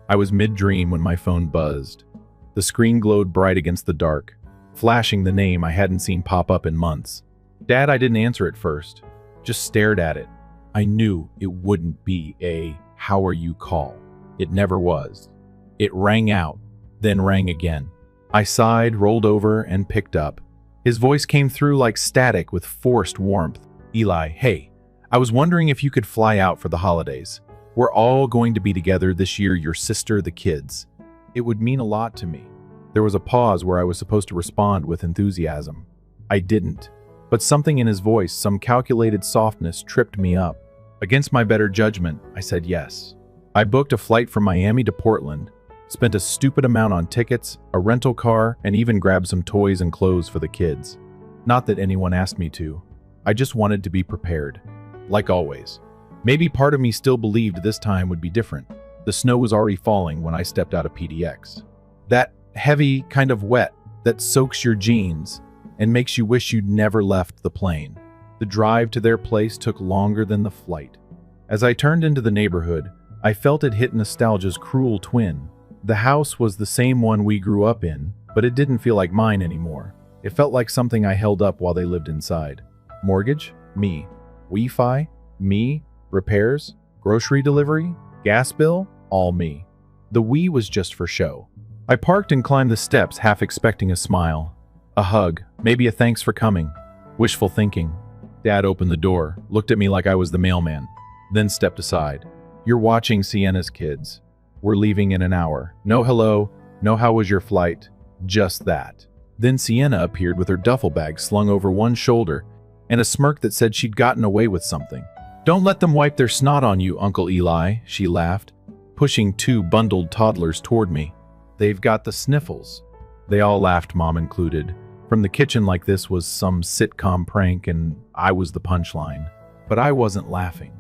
I was mid-dream when my phone buzzed. The screen glowed bright against the dark, flashing the name I hadn't seen pop up in months. Dad, I didn't answer at first, just stared at it. I knew it wouldn't be a "how are you" call. It never was. It rang out, then rang again. I sighed, rolled over, and picked up. His voice came through like static with forced warmth. "Eli, hey, I was wondering if you could fly out for the holidays. We're all going to be together this year, your sister, the kids. It would mean a lot to me." There was a pause where I was supposed to respond with enthusiasm. I didn't, but something in his voice, some calculated softness, tripped me up. Against my better judgment, I said yes. I booked a flight from Miami to Portland, spent a stupid amount on tickets, a rental car, and even grabbed some toys and clothes for the kids. Not that anyone asked me to. I just wanted to be prepared. Like always. Maybe part of me still believed this time would be different. The snow was already falling when I stepped out of PDX. That heavy kind of wet that soaks your jeans and makes you wish you'd never left the plane. The drive to their place took longer than the flight. As I turned into the neighborhood, I felt it hit nostalgia's cruel twin. The house was the same one we grew up in, but it didn't feel like mine anymore. It felt like something I held up while they lived inside. Mortgage? Me. Wi-Fi? Me. Repairs? Grocery delivery? Gas bill? All me. The we was just for show. I parked and climbed the steps, half expecting a smile. A hug, maybe a thanks for coming. Wishful thinking. Dad opened the door, looked at me like I was the mailman, then stepped aside. "You're watching Sienna's kids. We're leaving in an hour. No hello, no how was your flight, just that." Then Sienna appeared with her duffel bag slung over one shoulder and a smirk that said she'd gotten away with something. "Don't let them wipe their snot on you, Uncle Eli," she laughed, pushing two bundled toddlers toward me. "They've got the sniffles." They all laughed, Mom included. From the kitchen like this was some sitcom prank and I was the punchline. But I wasn't laughing.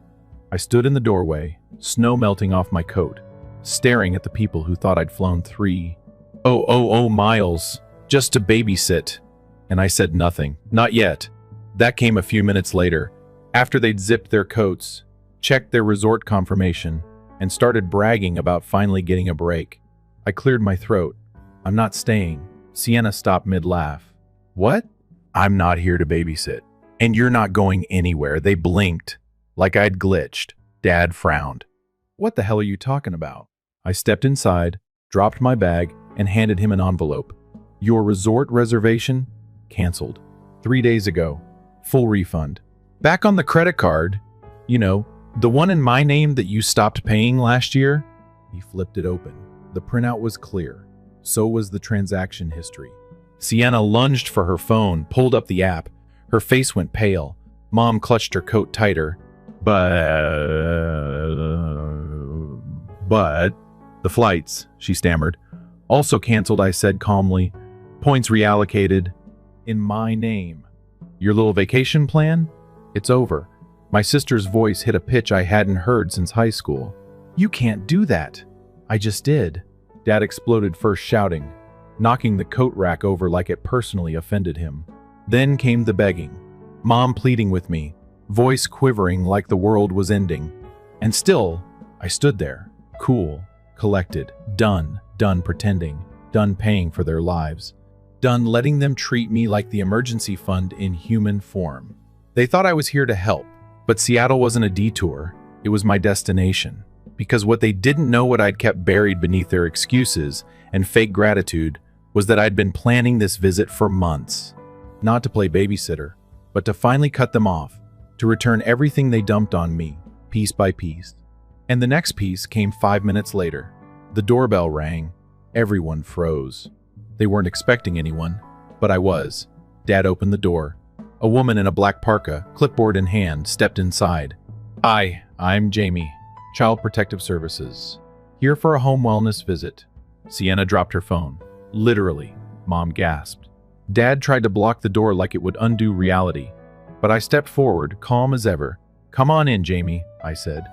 I stood in the doorway, snow melting off my coat, staring at the people who thought I'd flown 3 miles just to babysit. And I said nothing. Not yet. That came a few minutes later, after they'd zipped their coats, checked their resort confirmation, and started bragging about finally getting a break. I cleared my throat. "I'm not staying." Sienna stopped mid-laugh. "What?" "I'm not here to babysit. And you're not going anywhere." They blinked, like I'd glitched. Dad frowned. "What the hell are you talking about?" I stepped inside, dropped my bag, and handed him an envelope. "Your resort reservation? Canceled. 3 days ago. Full refund. Back on the credit card. You know, the one in my name that you stopped paying last year." He flipped it open. The printout was clear. So was the transaction history. Sienna lunged for her phone, pulled up the app. Her face went pale. Mom clutched her coat tighter. But the flights," she stammered. "Also canceled," I said calmly. "Points reallocated. In my name. Your little vacation plan? It's over." My sister's voice hit a pitch I hadn't heard since high school. "You can't do that." "I just did." Dad exploded, first shouting, knocking the coat rack over like it personally offended him. Then came the begging. Mom pleading with me, voice quivering like the world was ending. And still, I stood there, cool, collected, done pretending, done paying for their lives, done letting them treat me like the emergency fund in human form. They thought I was here to help, but Seattle wasn't a detour, it was my destination. Because what they didn't know, what I'd kept buried beneath their excuses and fake gratitude, was that I'd been planning this visit for months. Not to play babysitter, but to finally cut them off, to return everything they dumped on me, piece by piece. And the next piece came 5 minutes later. The doorbell rang. Everyone froze. They weren't expecting anyone, but I was. Dad opened the door. A woman in a black parka, clipboard in hand, stepped inside. "Hi, I'm Jamie. Child Protective Services. Here for a home wellness visit." Sienna dropped her phone. "Literally," Mom gasped. Dad tried to block the door like it would undo reality, but I stepped forward, calm as ever. "Come on in, Jamie," I said.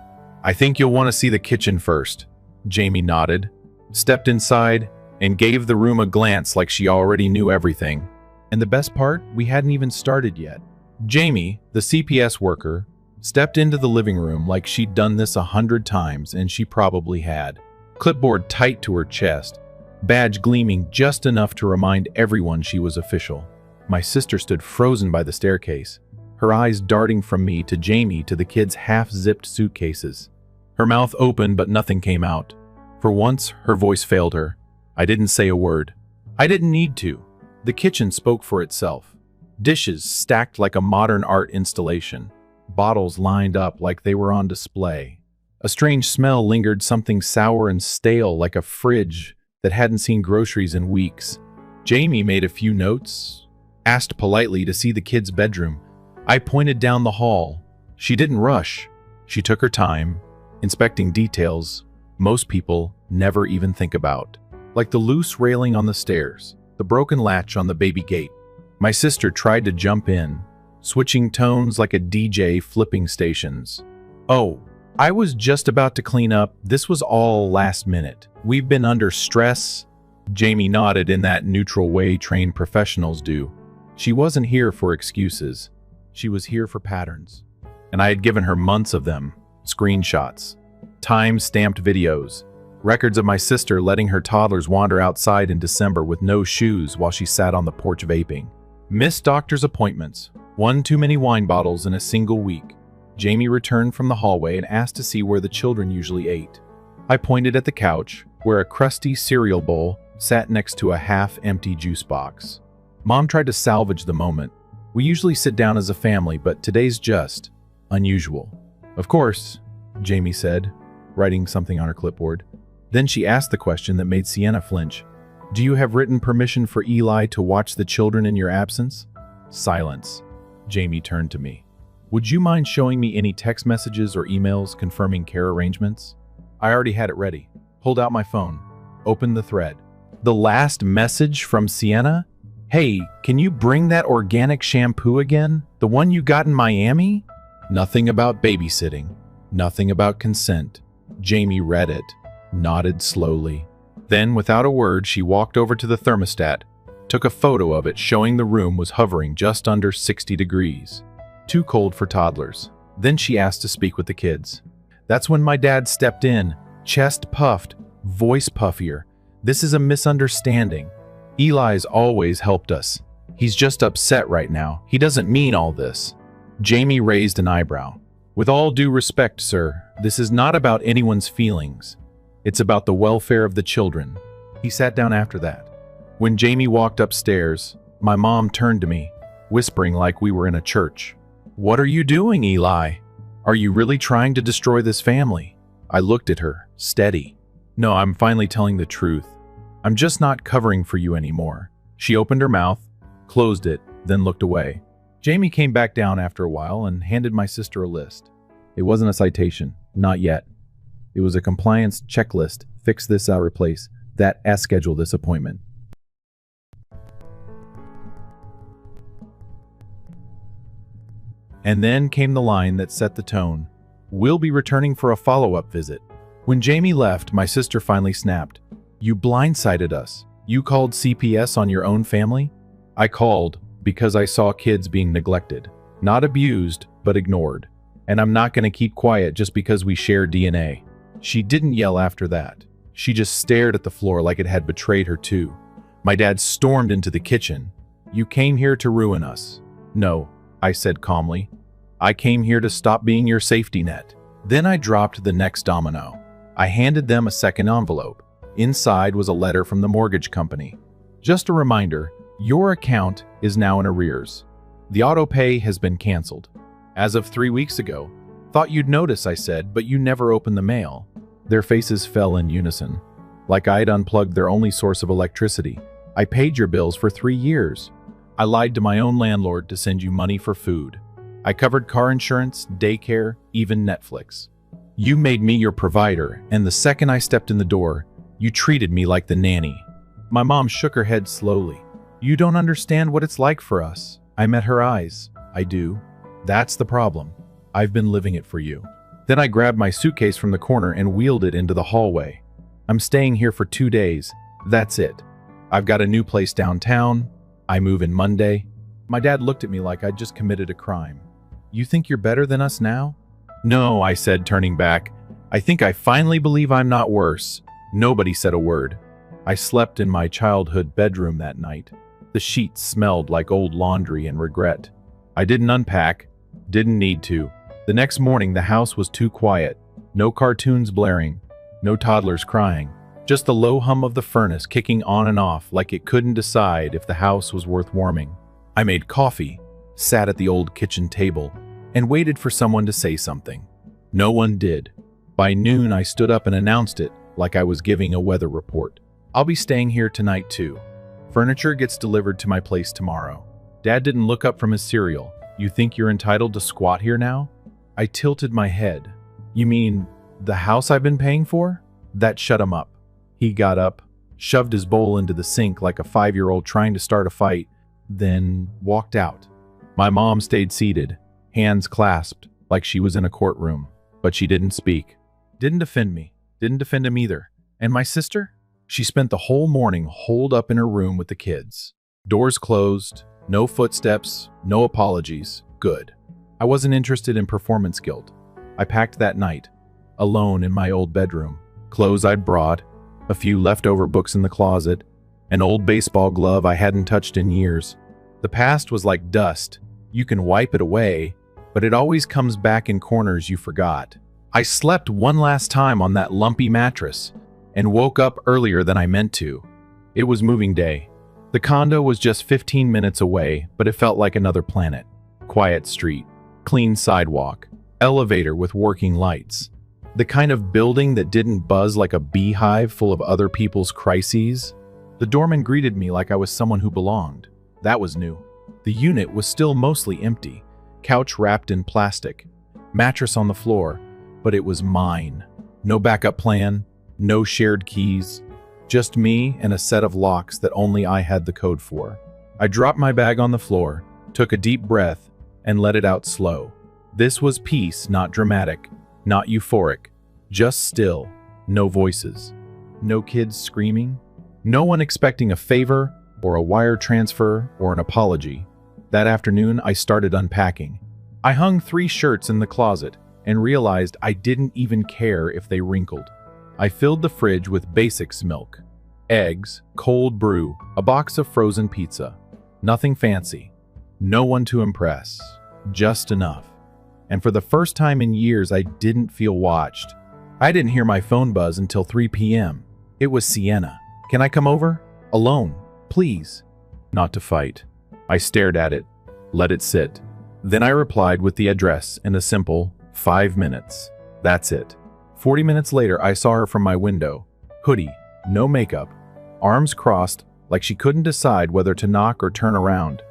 "I think you'll want to see the kitchen first." Jamie nodded, stepped inside, and gave the room a glance like she already knew everything. And the best part, we hadn't even started yet. Jamie, the CPS worker, stepped into the living room like she'd done this 100 times, and she probably had. clipboard tight to her chest, badge gleaming just enough to remind everyone she was official. My sister stood frozen by the staircase, her eyes darting from me to Jamie to the kids' half-zipped suitcases. Her mouth opened, but nothing came out. For once, her voice failed her. I didn't say a word. I didn't need to. The kitchen spoke for itself. Dishes stacked like a modern art installation. Bottles lined up like they were on display. A strange smell lingered, something sour and stale like a fridge that hadn't seen groceries in weeks. Jamie made a few notes, asked politely to see the kids' bedroom. I pointed down the hall. She didn't rush. She took her time, inspecting details most people never even think about, like the loose railing on the stairs, the broken latch on the baby gate. My sister tried to jump in, switching tones like a DJ flipping stations. "Oh, I was just about to clean up. This was all last minute. We've been under stress." Jamie nodded in that neutral way trained professionals do. She wasn't here for excuses. She was here for patterns. And I had given her months of them, screenshots, time-stamped videos, records of my sister letting her toddlers wander outside in December with no shoes while she sat on the porch vaping. Missed doctor's appointments, one too many wine bottles in a single week. Jamie returned from the hallway and asked to see where the children usually ate. I pointed at the couch, where a crusty cereal bowl sat next to a half-empty juice box. Mom tried to salvage the moment. "We usually sit down as a family, but today's just unusual." "Of course," Jamie said, writing something on her clipboard. Then she asked the question that made Sienna flinch. "Do you have written permission for Eli to watch the children in your absence?" Silence. Jamie turned to me. "Would you mind showing me any text messages or emails confirming care arrangements?" I already had it ready. Pulled out my phone. Opened the thread. The last message from Sienna? "Hey, can you bring that organic shampoo again? The one you got in Miami?" Nothing about babysitting. Nothing about consent. Jamie read it, nodded slowly. Then, without a word, she walked over to the thermostat, took a photo of it showing the room was hovering just under 60 degrees. Too cold for toddlers. Then she asked to speak with the kids. That's when my dad stepped in, chest puffed, voice puffier. "This is a misunderstanding. Eli's always helped us. He's just upset right now. He doesn't mean all this." Jamie raised an eyebrow. "With all due respect, sir, this is not about anyone's feelings. It's about the welfare of the children." He sat down after that. When Jamie walked upstairs, my mom turned to me, whispering like we were in a church. "What are you doing, Eli? Are you really trying to destroy this family?" I looked at her, steady. "No, I'm finally telling the truth. I'm just not covering for you anymore." She opened her mouth, closed it, then looked away. Jamie came back down after a while and handed my sister a list. It wasn't a citation, not yet. It was a compliance checklist. Fix this, replace that, schedule this appointment. And then came the line that set the tone. "We'll be returning for a follow-up visit." When Jamie left, my sister finally snapped. "You blindsided us. You called CPS on your own family?" I called because I saw kids being neglected. Not abused, but ignored. And I'm not going to keep quiet just because we share DNA. She didn't yell after that. She just stared at the floor like it had betrayed her too. My dad stormed into the kitchen. "You came here to ruin us." "No," I said calmly. "I came here to stop being your safety net." Then I dropped the next domino. I handed them a second envelope. Inside was a letter from the mortgage company. "Just a reminder, your account is now in arrears. The auto pay has been canceled. As of 3 weeks ago. Thought you'd notice," I said, "but you never opened the mail." Their faces fell in unison, like I'd unplugged their only source of electricity. "I paid your bills for 3 years. I lied to my own landlord to send you money for food. I covered car insurance, daycare, even Netflix. You made me your provider, and the second I stepped in the door, you treated me like the nanny." My mom shook her head slowly. "You don't understand what it's like for us." I met her eyes. "I do. That's the problem. I've been living it for you." Then I grabbed my suitcase from the corner and wheeled it into the hallway. "I'm staying here for 2 days. That's it. I've got a new place downtown. I move in Monday." My dad looked at me like I'd just committed a crime. "You think you're better than us now?" "No," I said, turning back. "I think I finally believe I'm not worse. Nobody said a word. I slept in my childhood bedroom that night. The sheets smelled like old laundry and regret. I didn't unpack, didn't need to. The next morning, the house was too quiet. No cartoons blaring, no toddlers crying. Just the low hum of the furnace kicking on and off like it couldn't decide if the house was worth warming. I made coffee, sat at the old kitchen table, and waited for someone to say something. No one did. By noon, I stood up and announced it like I was giving a weather report. I'll be staying here tonight too. Furniture gets delivered to my place tomorrow. Dad didn't look up from his cereal. You think you're entitled to squat here now? I tilted my head. You mean the house I've been paying for? That shut him up. He got up, shoved his bowl into the sink like a 5-year-old trying to start a fight, then walked out. My mom stayed seated, hands clasped like she was in a courtroom, but she didn't speak. Didn't defend me. Didn't defend him either. And my sister? She spent the whole morning holed up in her room with the kids. Doors closed, no footsteps, no apologies. Good. I wasn't interested in performance guilt. I packed that night, alone in my old bedroom. Clothes I'd brought, a few leftover books in the closet, an old baseball glove I hadn't touched in years. The past was like dust. You can wipe it away, but it always comes back in corners you forgot. I slept one last time on that lumpy mattress and woke up earlier than I meant to. It was moving day. The condo was just 15 minutes away, but it felt like another planet. Quiet street, clean sidewalk, elevator with working lights. The kind of building that didn't buzz like a beehive full of other people's crises. The doorman greeted me like I was someone who belonged. That was new. The unit was still mostly empty, couch wrapped in plastic, mattress on the floor, but it was mine. No backup plan, no shared keys, just me and a set of locks that only I had the code for. I dropped my bag on the floor, took a deep breath, and let it out slow. This was peace, not dramatic, not euphoric, just still, no voices, no kids screaming, no one expecting a favor or a wire transfer or an apology. That afternoon, I started unpacking. I hung 3 shirts in the closet and realized I didn't even care if they wrinkled. I filled the fridge with basics milk, eggs, cold brew, a box of frozen pizza. Nothing fancy. No one to impress. Just enough. And for the first time in years, I didn't feel watched. I didn't hear my phone buzz until 3 p.m. It was Sienna. Can I come over? Alone, please. Not to fight. I stared at it, let it sit. Then I replied with the address and a simple 5 minutes. That's it. 40 minutes later, I saw her from my window. Hoodie, no makeup, arms crossed like she couldn't decide whether to knock or turn around.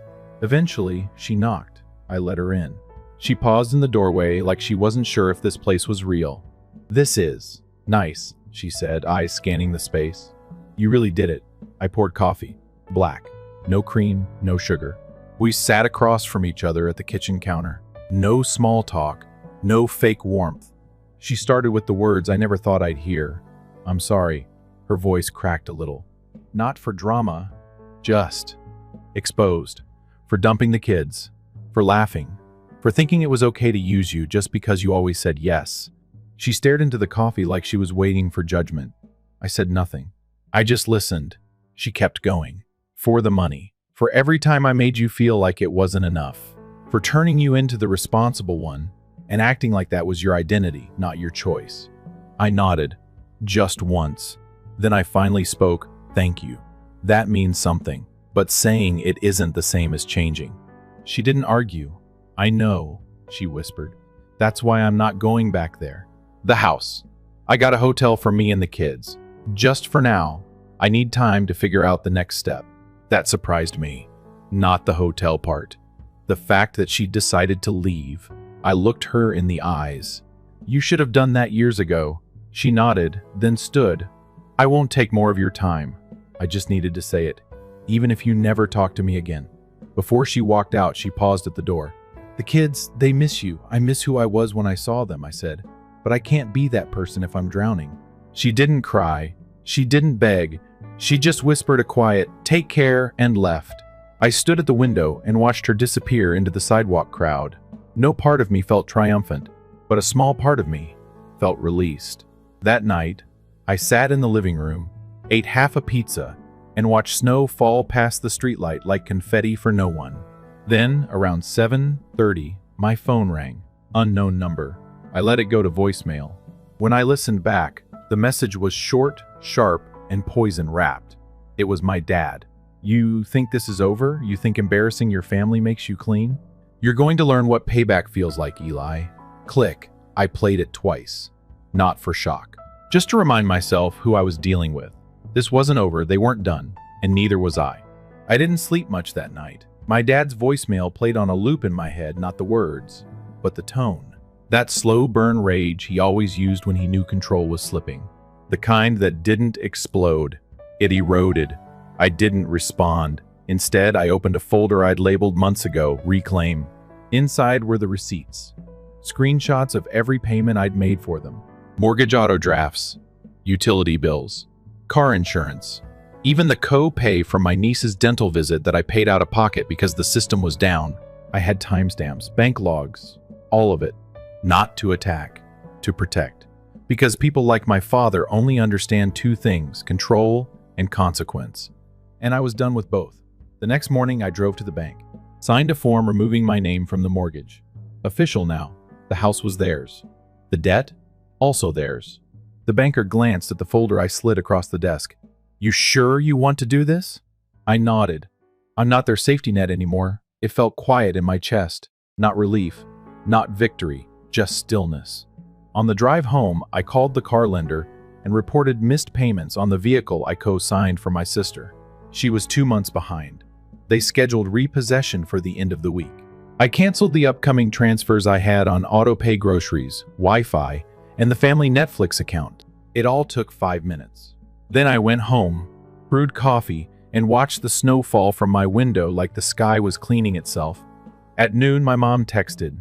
Eventually, she knocked. I let her in. She paused in the doorway like she wasn't sure if this place was real. This is nice, she said, eyes scanning the space. You really did it. I poured coffee. Black. No cream, no sugar. We sat across from each other at the kitchen counter. No small talk, no fake warmth. She started with the words I never thought I'd hear. I'm sorry. Her voice cracked a little. Not for drama, just exposed. For dumping the kids. For laughing. For thinking it was okay to use you just because you always said yes. She stared into the coffee like she was waiting for judgment. I said nothing. I just listened. She kept going. For the money. For every time I made you feel like it wasn't enough. For turning you into the responsible one and acting like that was your identity, not your choice. I nodded. Just once. Then I finally spoke, thank you. That means something. But saying it isn't the same as changing. She didn't argue. I know, she whispered. That's why I'm not going back there. The house. I got a hotel for me and the kids. Just for now. I need time to figure out the next step. That surprised me. Not the hotel part. The fact that she decided to leave. I looked her in the eyes. You should have done that years ago. She nodded, then stood. I won't take more of your time. I just needed to say it. Even if you never talk to me again. Before she walked out, she paused at the door. The kids, they miss you. I miss who I was when I saw them, I said. But I can't be that person if I'm drowning. She didn't cry. She didn't beg. She just whispered a quiet, take care, and left. I stood at the window and watched her disappear into the sidewalk crowd. No part of me felt triumphant, but a small part of me felt released. That night, I sat in the living room, ate half a pizza, and watched snow fall past the streetlight like confetti for no one. Then, around 7:30, my phone rang. Unknown number. I let it go to voicemail. When I listened back, the message was short, sharp, and poison-wrapped. It was my dad. "You think this is over? You think embarrassing your family makes you clean? You're going to learn what payback feels like, Eli." Click. I played it twice. Not for shock. Just to remind myself who I was dealing with. This wasn't over, they weren't done, and neither was I. I didn't sleep much that night. My dad's voicemail played on a loop in my head, not the words, but the tone. That slow burn rage he always used when he knew control was slipping. The kind that didn't explode. It eroded. I didn't respond. Instead, I opened a folder I'd labeled months ago, Reclaim. Inside were the receipts. Screenshots of every payment I'd made for them. Mortgage auto drafts, utility bills, car insurance, even the co-pay from my niece's dental visit that I paid out of pocket because the system was down. I had timestamps, bank logs, all of it. Not to attack, to protect. Because people like my father only understand two things, control and consequence. And I was done with both. The next morning I drove to the bank, signed a form removing my name from the mortgage. Official now, the house was theirs. The debt? Also theirs. The banker glanced at the folder I slid across the desk. "You sure you want to do this?" I nodded. I'm not their safety net anymore. It felt quiet in my chest. Not relief, not victory, just stillness. On the drive home, I called the car lender and reported missed payments on the vehicle I co-signed for my sister. She was 2 months behind. They scheduled repossession for the end of the week. I canceled the upcoming transfers I had on auto-pay groceries, Wi-Fi, and the family Netflix account. It all took 5 minutes. Then I went home, brewed coffee, and watched the snow fall from my window like the sky was cleaning itself. At noon, my mom texted.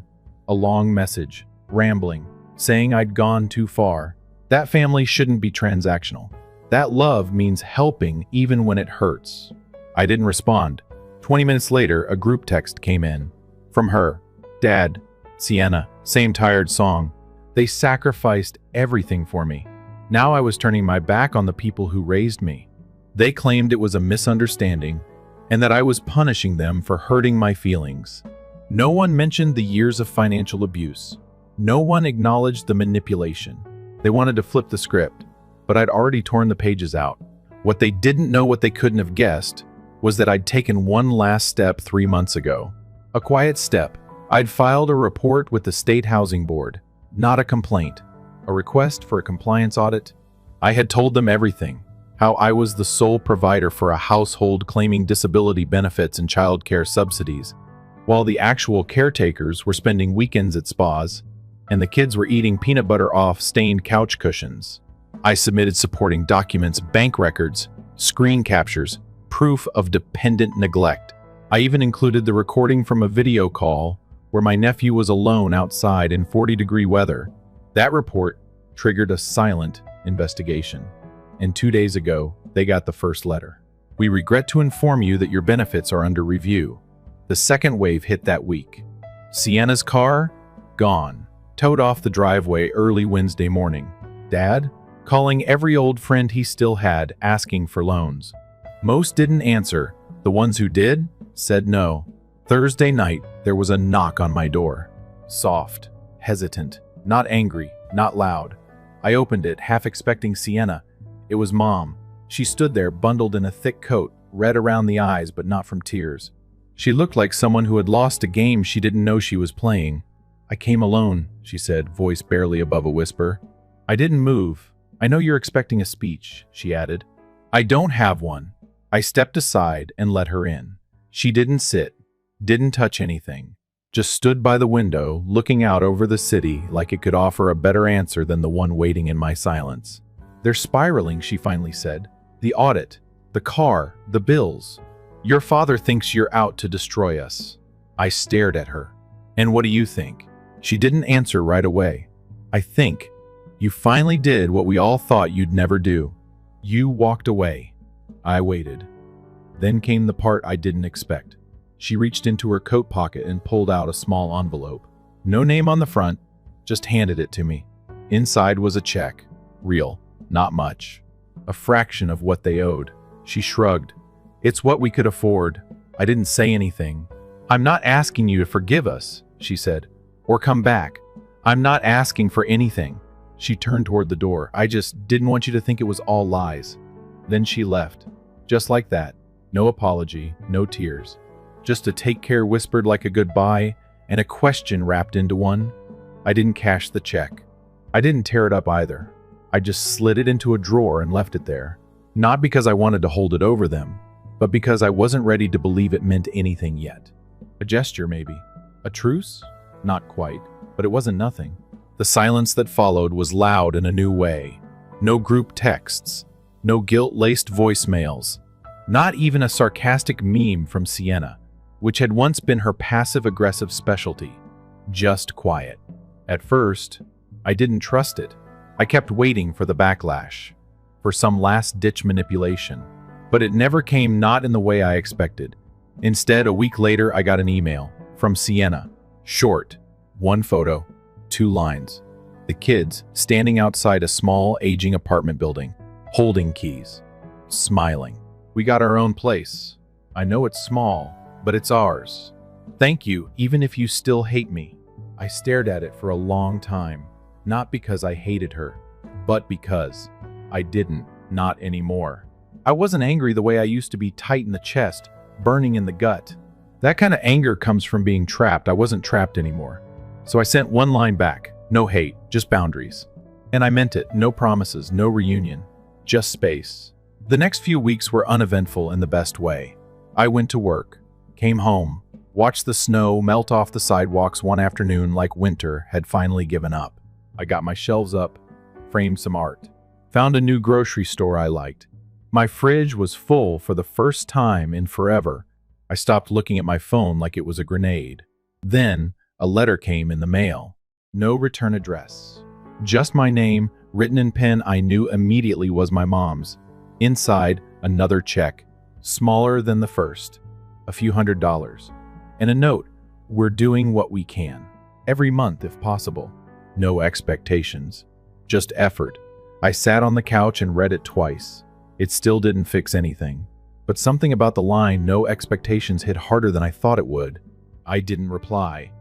A long message, rambling, saying I'd gone too far. That family shouldn't be transactional. That love means helping even when it hurts. I didn't respond. 20 minutes later, a group text came in. From her. "Dad, Sienna, same tired song. They sacrificed everything for me. Now I was turning my back on the people who raised me. They claimed it was a misunderstanding and that I was punishing them for hurting my feelings. No one mentioned the years of financial abuse. No one acknowledged the manipulation. They wanted to flip the script, but I'd already torn the pages out. What they didn't know, what they couldn't have guessed, was that I'd taken one last step 3 months ago. A quiet step. I'd filed a report with the State Housing Board. Not a complaint, a request for a compliance audit. I had told them everything, how I was the sole provider for a household claiming disability benefits and child care subsidies, while the actual caretakers were spending weekends at spas, and the kids were eating peanut butter off stained couch cushions. I submitted supporting documents, bank records, screen captures, proof of dependent neglect. I even included the recording from a video call where my nephew was alone outside in 40-degree weather. That report triggered a silent investigation. And 2 days ago, they got the first letter. "We regret to inform you that your benefits are under review." The second wave hit that week. Sienna's car? Gone. Towed off the driveway early Wednesday morning. Dad? Calling every old friend he still had, asking for loans. Most didn't answer. The ones who did said no. Thursday night, there was a knock on my door. Soft, hesitant, not angry, not loud. I opened it, half expecting Sienna. It was Mom. She stood there, bundled in a thick coat, red around the eyes, but not from tears. She looked like someone who had lost a game she didn't know she was playing. "I came alone," she said, voice barely above a whisper. I didn't move. "I know you're expecting a speech," she added. "I don't have one." I stepped aside and let her in. She didn't sit, didn't touch anything, just stood by the window, looking out over the city like it could offer a better answer than the one waiting in my silence. "They're spiraling," she finally said. "The audit, the car, the bills. Your father thinks you're out to destroy us." I stared at her. "And what do you think?" She didn't answer right away. "I think you finally did what we all thought you'd never do. You walked away." I waited. Then came the part I didn't expect. She reached into her coat pocket and pulled out a small envelope. No name on the front, just handed it to me. Inside was a check. Real. Not much. A fraction of what they owed. She shrugged. It's what we could afford. I didn't say anything. I'm not asking you to forgive us, she said, or come back. I'm not asking for anything. She turned toward the door. I just didn't want you to think it was all lies. Then she left. Just like that. No apology, no tears. Just a take care whispered like a goodbye and a question wrapped into one. I didn't cash the check. I didn't tear it up either. I just slid it into a drawer and left it there. Not because I wanted to hold it over them, but because I wasn't ready to believe it meant anything yet. A gesture, maybe. A truce? Not quite, but it wasn't nothing. The silence that followed was loud in a new way. No group texts. No guilt-laced voicemails. Not even a sarcastic meme from Sienna, which had once been her passive-aggressive specialty. Just quiet. At first, I didn't trust it. I kept waiting for the backlash, for some last-ditch manipulation. But it never came, not in the way I expected. Instead, a week later, I got an email from Sienna. Short. 1 photo. 2 lines. The kids standing outside a small, aging apartment building, holding keys, smiling. We got our own place. I know it's small, but it's ours. Thank you, even if you still hate me. I stared at it for a long time, not because I hated her, but because I didn't, not anymore. I wasn't angry the way I used to be, tight in the chest, burning in the gut. That kind of anger comes from being trapped. I wasn't trapped anymore. So I sent 1 line back. No hate, just boundaries. And I meant it. No promises, no reunion, just space. The next few weeks were uneventful in the best way. I went to work, came home, watched the snow melt off the sidewalks one afternoon like winter had finally given up. I got my shelves up, framed some art, found a new grocery store I liked. My fridge was full for the first time in forever. I stopped looking at my phone like it was a grenade. Then, a letter came in the mail. No return address. Just my name, written in pen I knew immediately was my mom's. Inside, another check, smaller than the first, a few $100s. And a note, we're doing what we can. Every month if possible. No expectations. Just effort. I sat on the couch and read it twice. It still didn't fix anything. But something about the line, no expectations, hit harder than I thought it would. I didn't reply.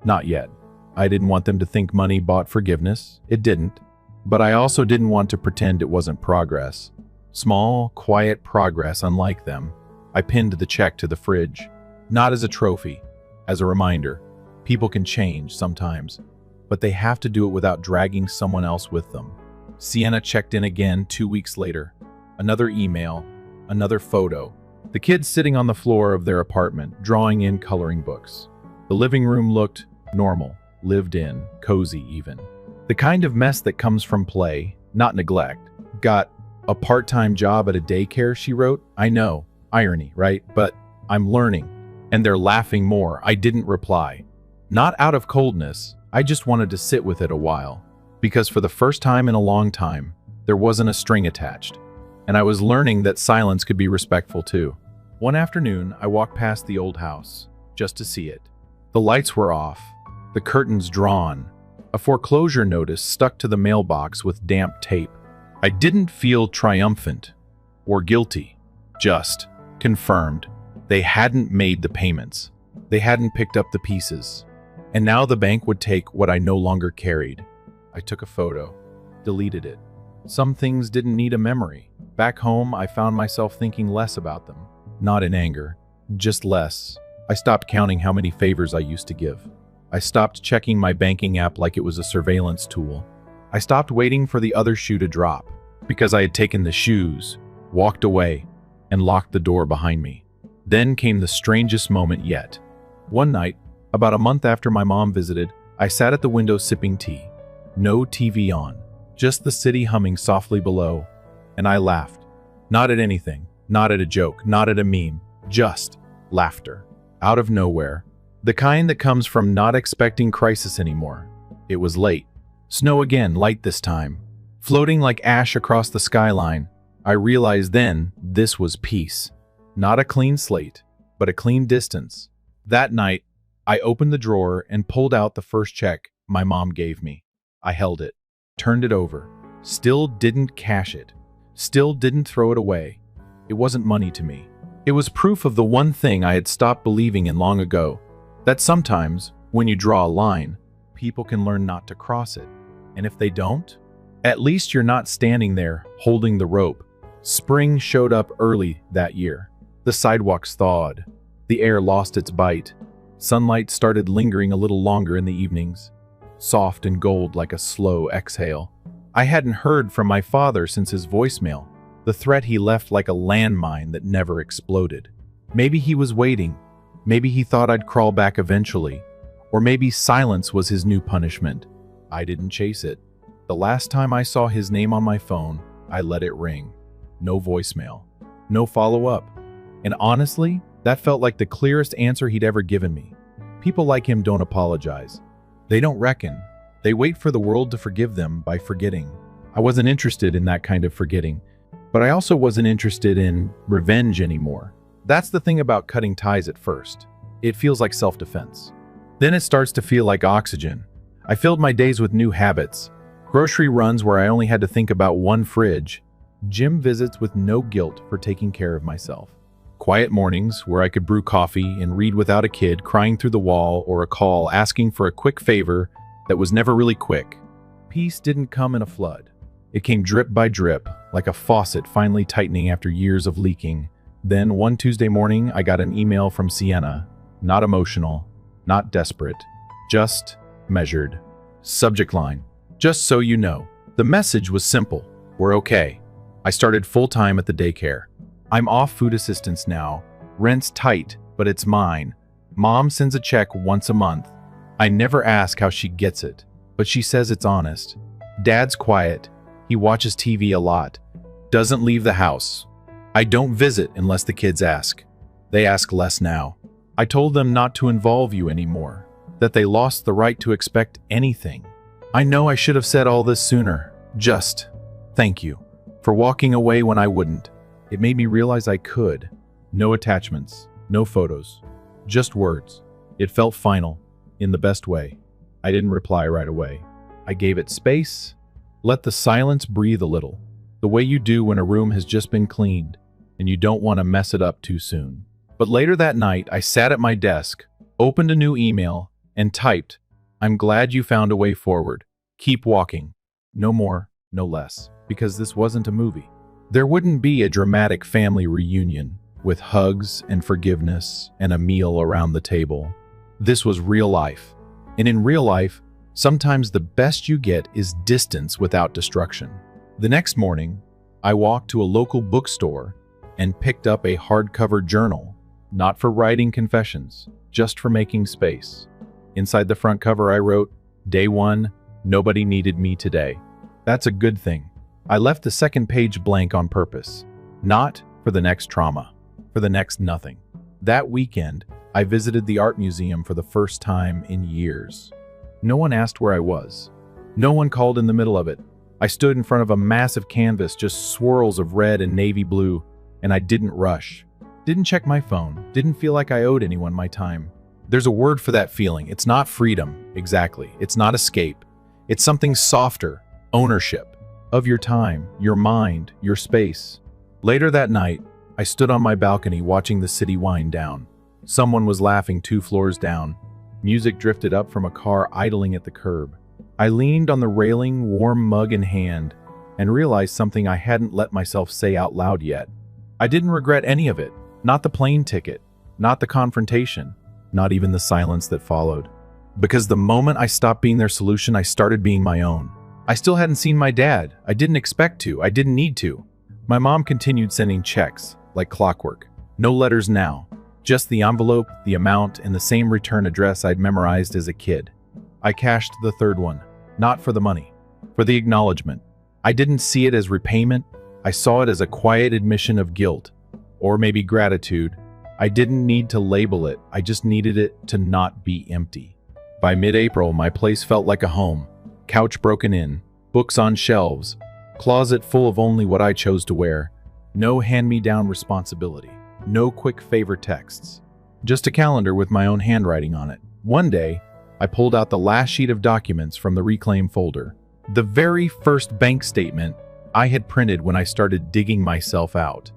Not yet. I didn't want them to think money bought forgiveness. It didn't. But I also didn't want to pretend it wasn't progress. Small, quiet progress unlike them. I pinned the check to the fridge. Not as a trophy, as a reminder. People can change sometimes, but they have to do it without dragging someone else with them. Sienna checked in again 2 weeks later. Another email, another photo. The kids sitting on the floor of their apartment, drawing in coloring books. The living room looked normal, lived in, cozy even. The kind of mess that comes from play, not neglect. Got a part-time job at a daycare, she wrote. I know, irony, right? But I'm learning. And they're laughing more. I didn't reply. Not out of coldness, I just wanted to sit with it a while. Because for the first time in a long time, there wasn't a string attached. And I was learning that silence could be respectful too. One afternoon, I walked past the old house, just to see it. The lights were off, the curtains drawn, a foreclosure notice stuck to the mailbox with damp tape. I didn't feel triumphant or guilty, just confirmed. They hadn't made the payments. They hadn't picked up the pieces. And now the bank would take what I no longer carried. I took a photo, deleted it. Some things didn't need a memory. Back home, I found myself thinking less about them. Not in anger, just less. I stopped counting how many favors I used to give. I stopped checking my banking app like it was a surveillance tool. I stopped waiting for the other shoe to drop, because I had taken the shoes, walked away, and locked the door behind me. Then came the strangest moment yet. One night, about a month after my mom visited, I sat at the window sipping tea. No TV on, just the city humming softly below, and I laughed. Not at anything, not at a joke, not at a meme, just laughter. Out of nowhere. The kind that comes from not expecting crisis anymore. It was late. Snow again, light this time. Floating like ash across the skyline. I realized then this was peace. Not a clean slate, but a clean distance. That night, I opened the drawer and pulled out the first check my mom gave me. I held it, turned it over. Still didn't cash it. Still didn't throw it away. It wasn't money to me. It was proof of the one thing I had stopped believing in long ago, that sometimes, when you draw a line, people can learn not to cross it. And if they don't, at least you're not standing there holding the rope. Spring showed up early that year. The sidewalks thawed. The air lost its bite. Sunlight started lingering a little longer in the evenings, soft and gold like a slow exhale. I hadn't heard from my father since his voicemail, the threat he left like a landmine that never exploded. Maybe he was waiting. Maybe he thought I'd crawl back eventually. Or maybe silence was his new punishment. I didn't chase it. The last time I saw his name on my phone, I let it ring. No voicemail. No follow-up. And honestly, that felt like the clearest answer he'd ever given me. People like him don't apologize. They don't reckon. They wait for the world to forgive them by forgetting. I wasn't interested in that kind of forgetting, but I also wasn't interested in revenge anymore. That's the thing about cutting ties at first. It feels like self-defense. Then it starts to feel like oxygen. I filled my days with new habits. Grocery runs where I only had to think about one fridge. Gym visits with no guilt for taking care of myself. Quiet mornings where I could brew coffee and read without a kid crying through the wall or a call asking for a quick favor that was never really quick. Peace didn't come in a flood. It came drip by drip, like a faucet finally tightening after years of leaking. Then one Tuesday morning, I got an email from Sienna. Not emotional, not desperate, just measured. Subject line: just so you know. The message was simple. We're okay. I started full-time at the daycare. I'm off food assistance now. Rent's tight, but it's mine. Mom sends a check once a month. I never ask how she gets it, but she says it's honest. Dad's quiet. He watches TV a lot. Doesn't leave the house. I don't visit unless the kids ask. They ask less now. I told them not to involve you anymore, that they lost the right to expect anything. I know I should have said all this sooner. Just thank you for walking away when I wouldn't. It made me realize I could. No attachments, no photos, just words. It felt final, in the best way. I didn't reply right away. I gave it space, let the silence breathe a little, the way you do when a room has just been cleaned and you don't want to mess it up too soon. But later that night, I sat at my desk, opened a new email, and typed, "I'm glad you found a way forward. Keep walking." No more, no less, because this wasn't a movie. There wouldn't be a dramatic family reunion with hugs and forgiveness and a meal around the table. This was real life. And in real life, sometimes the best you get is distance without destruction. The next morning, I walked to a local bookstore and picked up a hardcover journal, not for writing confessions, just for making space. Inside the front cover, I wrote, "Day 1, nobody needed me today." That's a good thing. I left the second page blank on purpose, not for the next trauma, for the next nothing. That weekend, I visited the art museum for the first time in years. No one asked where I was. No one called in the middle of it. I stood in front of a massive canvas, just swirls of red and navy blue, and I didn't rush. Didn't check my phone. Didn't feel like I owed anyone my time. There's a word for that feeling. It's not freedom, exactly. It's not escape. It's something softer, ownership. Of your time, your mind, your space. Later that night, I stood on my balcony watching the city wind down. Someone was laughing 2 floors down. Music drifted up from a car idling at the curb. I leaned on the railing, warm mug in hand, and realized something I hadn't let myself say out loud yet. I didn't regret any of it. Not the plane ticket, not the confrontation, not even the silence that followed. Because the moment I stopped being their solution, I started being my own. I still hadn't seen my dad. I didn't expect to. I didn't need to. My mom continued sending checks, like clockwork. No letters now. Just the envelope, the amount, and the same return address I'd memorized as a kid. I cashed the third one. Not for the money. For the acknowledgement. I didn't see it as repayment. I saw it as a quiet admission of guilt. Or maybe gratitude. I didn't need to label it. I just needed it to not be empty. By mid-April, my place felt like a home. Couch broken in, books on shelves, closet full of only what I chose to wear. No hand-me-down responsibility, no quick favor texts. Just a calendar with my own handwriting on it. One day, I pulled out the last sheet of documents from the reclaim folder. The very first bank statement I had printed when I started digging myself out.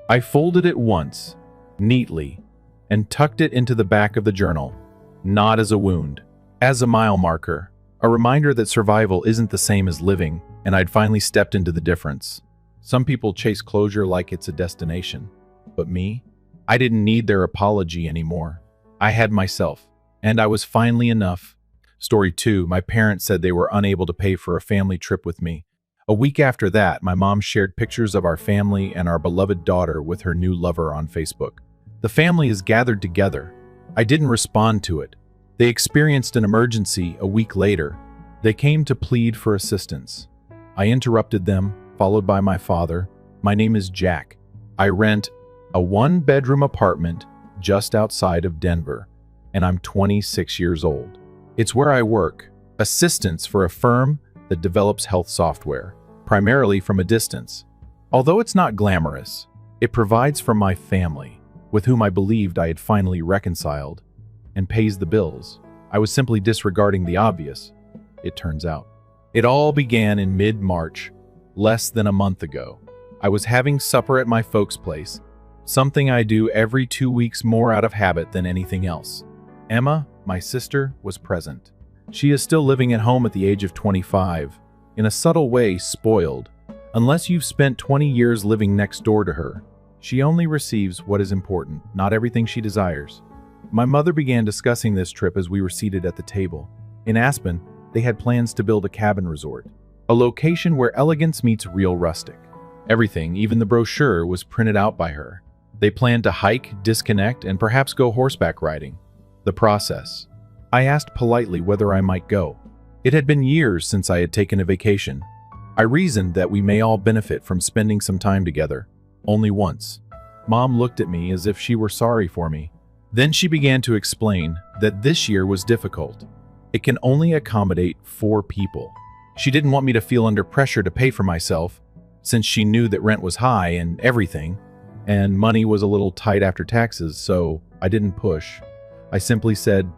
I folded it once, neatly, and tucked it into the back of the journal, not as a wound, as a mile marker, a reminder that survival isn't the same as living, and I'd finally stepped into the difference. Some people chase closure like it's a destination, but me? I didn't need their apology anymore. I had myself, and I was finally enough. Story 2, my parents said they were unable to pay for a family trip with me. A week after that, my mom shared pictures of our family and our beloved daughter with her new lover on Facebook. The family is gathered together. I didn't respond to it. They experienced an emergency a week later. They came to plead for assistance. I interrupted them, followed by my father. My name is Jack. I rent a one-bedroom apartment just outside of Denver, and I'm 26 years old. It's where I work, assistance for a firm that develops health software, primarily from a distance. Although it's not glamorous, it provides for my family, with whom I believed I had finally reconciled, and pays the bills. I was simply disregarding the obvious, it turns out. It all began in mid-March, less than a month ago. I was having supper at my folks' place, something I do every 2 weeks more out of habit than anything else. Emma, my sister, was present. She is still living at home at the age of 25, in a subtle way spoiled. Unless you've spent 20 years living next door to her, she only receives what is important, not everything she desires. My mother began discussing this trip as we were seated at the table. In Aspen, they had plans to build a cabin resort, a location where elegance meets real rustic. Everything, even the brochure, was printed out by her. They planned to hike, disconnect, and perhaps go horseback riding. The process. I asked politely whether I might go. It had been years since I had taken a vacation. I reasoned that we may all benefit from spending some time together. Only once. Mom looked at me as if she were sorry for me. Then she began to explain that this year was difficult. It can only accommodate 4 people. She didn't want me to feel under pressure to pay for myself, since she knew that rent was high and everything, and money was a little tight after taxes, so I didn't push. I simply said,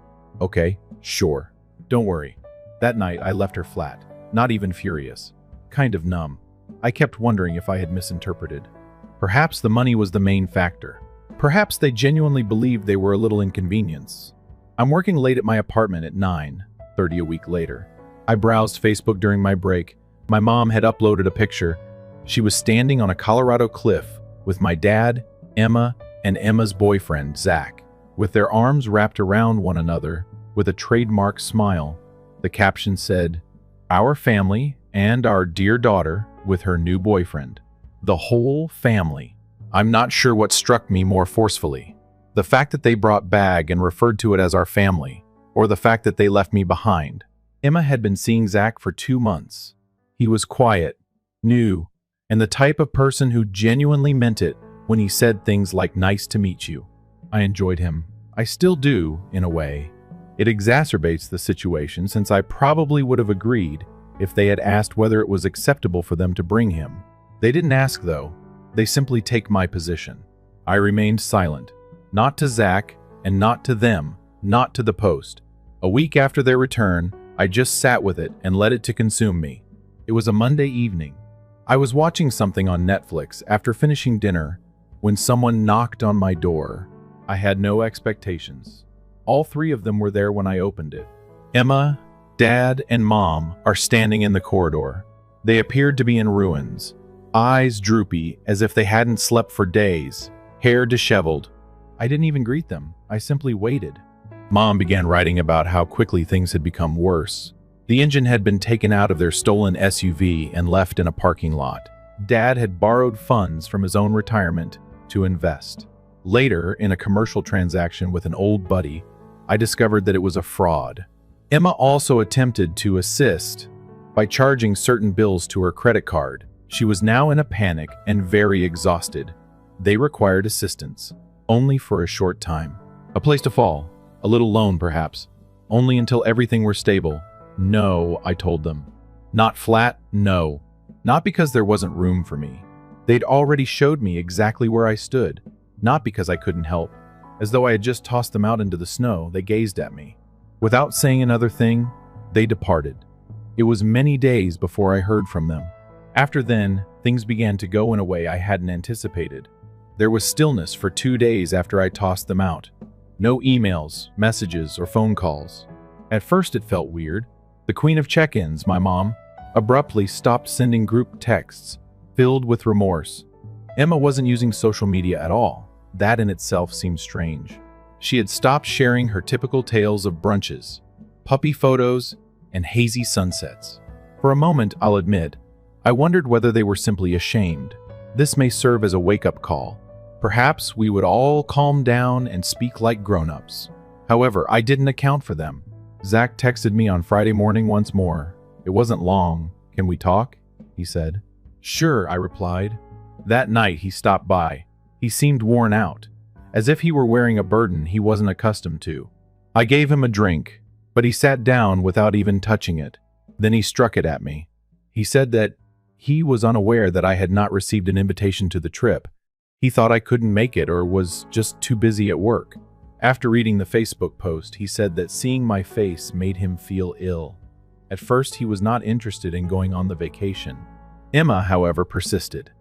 "Okay, sure. Don't worry." That night, I left her flat, not even furious, kind of numb. I kept wondering if I had misinterpreted. Perhaps the money was the main factor. Perhaps they genuinely believed they were a little inconvenience. I'm working late at my apartment at 9:30 a week later. I browsed Facebook during my break. My mom had uploaded a picture. She was standing on a Colorado cliff with my dad, Emma, and Emma's boyfriend, Zach, with their arms wrapped around one another with a trademark smile. The caption said, "Our family and our dear daughter with her new boyfriend." The whole family. I'm not sure what struck me more forcefully. The fact that they brought bag and referred to it as our family, or the fact that they left me behind. Emma had been seeing Zach for 2 months. He was quiet, new, and the type of person who genuinely meant it when he said things like "nice to meet you." I enjoyed him. I still do, in a way. It exacerbates the situation since I probably would have agreed if they had asked whether it was acceptable for them to bring him. They didn't ask, though. They simply take my position. I remained silent. Not to Zach, and not to them, not to the post. A week after their return, I just sat with it and let it to consume me. It was a Monday evening. I was watching something on Netflix after finishing dinner when someone knocked on my door. I had no expectations. All 3 of them were there when I opened it. Emma, Dad, and Mom are standing in the corridor. They appeared to be in ruins, eyes droopy as if they hadn't slept for days, hair disheveled. I didn't even greet them. I simply waited. Mom began writing about how quickly things had become worse. The engine had been taken out of their stolen SUV and left in a parking lot. Dad had borrowed funds from his own retirement to invest. Later, in a commercial transaction with an old buddy, I discovered that it was a fraud. Emma also attempted to assist by charging certain bills to her credit card. She was now in a panic and very exhausted. They required assistance, only for a short time. A place to fall, a little loan perhaps, only until everything were stable. No, I told them. Not flat, no. Not because there wasn't room for me. They'd already showed me exactly where I stood, not because I couldn't help. As though I had just tossed them out into the snow, they gazed at me. Without saying another thing, they departed. It was many days before I heard from them. After then, things began to go in a way I hadn't anticipated. There was stillness for 2 days after I tossed them out. No emails, messages, or phone calls. At first it felt weird. The queen of check-ins, my mom, abruptly stopped sending group texts, filled with remorse. Emma wasn't using social media at all. That in itself seemed strange. She had stopped sharing her typical tales of brunches, puppy photos, and hazy sunsets. For a moment, I'll admit, I wondered whether they were simply ashamed. This may serve as a wake-up call. Perhaps we would all calm down and speak like grown-ups. However, I didn't account for them. Zach texted me on Friday morning once more. It wasn't long. "Can we talk?" he said. "Sure," I replied. That night, he stopped by. He seemed worn out, as if he were wearing a burden he wasn't accustomed to. I gave him a drink, but he sat down without even touching it. Then he struck it at me. He said that he was unaware that I had not received an invitation to the trip. He thought I couldn't make it or was just too busy at work. After reading the Facebook post, he said that seeing my face made him feel ill. At first, he was not interested in going on the vacation. Emma, however, persisted.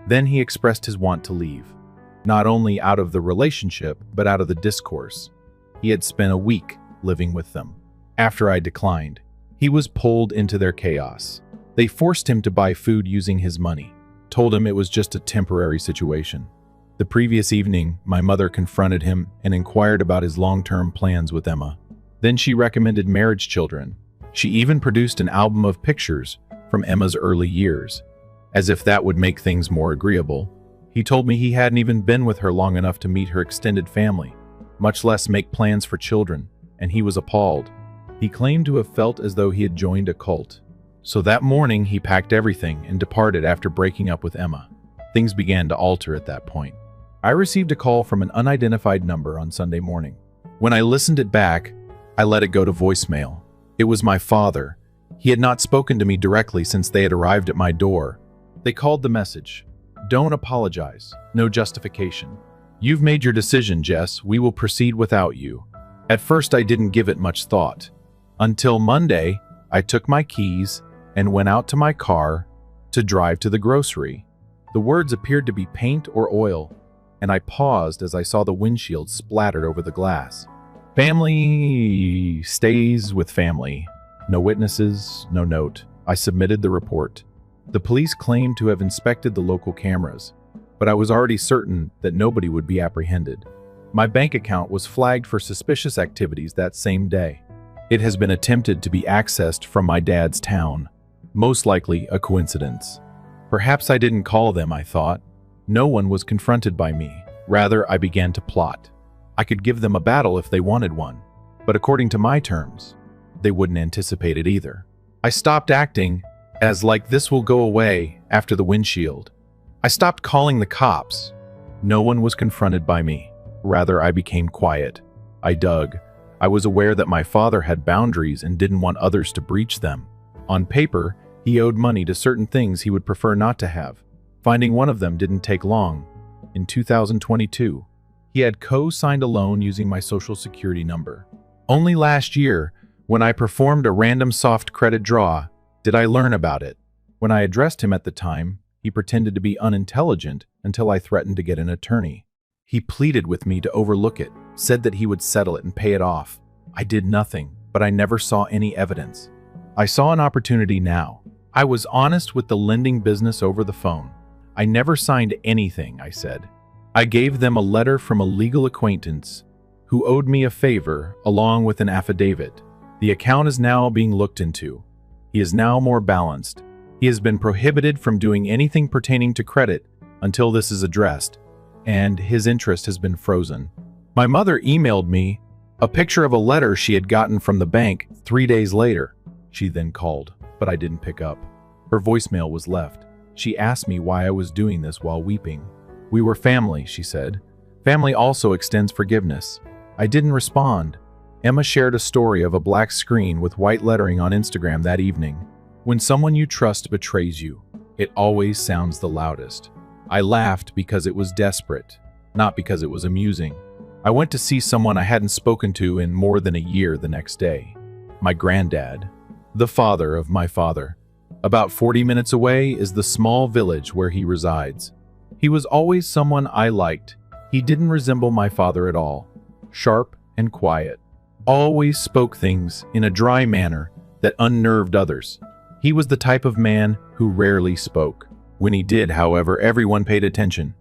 Then he expressed his want to leave, not only out of the relationship, but out of the discourse. He had spent a week living with them. After I declined, he was pulled into their chaos. They forced him to buy food using his money, told him it was just a temporary situation. The previous evening, my mother confronted him and inquired about his long-term plans with Emma. Then she recommended marriage children. She even produced an album of pictures from Emma's early years, as if that would make things more agreeable. He told me he hadn't even been with her long enough to meet her extended family, much less make plans for children, and he was appalled. He claimed to have felt as though he had joined a cult. So that morning, he packed everything and departed after breaking up with Emma. Things began to alter at that point. I received a call from an unidentified number on Sunday morning. When I listened it back, I let it go to voicemail. It was my father. He had not spoken to me directly since they had arrived at my door. They called the message. "Don't apologize. No justification. You've made your decision, Jess. We will proceed without you." At first, I didn't give it much thought. Until Monday, I took my keys and went out to my car to drive to the grocery. The words appeared to be paint or oil, and I paused as I saw the windshield splattered over the glass. Family stays with family. No witnesses, no note. I submitted the report. The police claimed to have inspected the local cameras, but I was already certain that nobody would be apprehended. My bank account was flagged for suspicious activities that same day. It has been attempted to be accessed from my dad's town. Most likely a coincidence. Perhaps I didn't call them, I thought. No one was confronted by me. Rather, I began to plot. I could give them a battle if they wanted one, but according to my terms, they wouldn't anticipate it either. I stopped acting as like this will go away after the windshield. I stopped calling the cops. No one was confronted by me. Rather, I became quiet. I dug. I was aware that my father had boundaries and didn't want others to breach them. On paper, he owed money to certain things he would prefer not to have. Finding one of them didn't take long. In 2022, he had co-signed a loan using my social security number. Only last year, when I performed a random soft credit draw, did I learn about it. When I addressed him at the time, he pretended to be unintelligent until I threatened to get an attorney. He pleaded with me to overlook it, said that he would settle it and pay it off. I did nothing, but I never saw any evidence. I saw an opportunity now. I was honest with the lending business over the phone. I never signed anything, I said. I gave them a letter from a legal acquaintance who owed me a favor along with an affidavit. The account is now being looked into. He is now more balanced. He has been prohibited from doing anything pertaining to credit until this is addressed, and his interest has been frozen. My mother emailed me a picture of a letter she had gotten from the bank 3 days later. She then called, but I didn't pick up. Her voicemail was left. She asked me why I was doing this while weeping. "We were family," she said. "Family also extends forgiveness." I didn't respond. Emma shared a story of a black screen with white lettering on Instagram that evening. When someone you trust betrays you, it always sounds the loudest. I laughed because it was desperate, not because it was amusing. I went to see someone I hadn't spoken to in more than a year the next day. My granddad. the father of my father. About 40 minutes away is the small village where he resides. He was always someone I liked. He didn't resemble my father at all. Sharp and quiet. Always spoke things in a dry manner that unnerved others. He was the type of man who rarely spoke. When he did, however, everyone paid attention.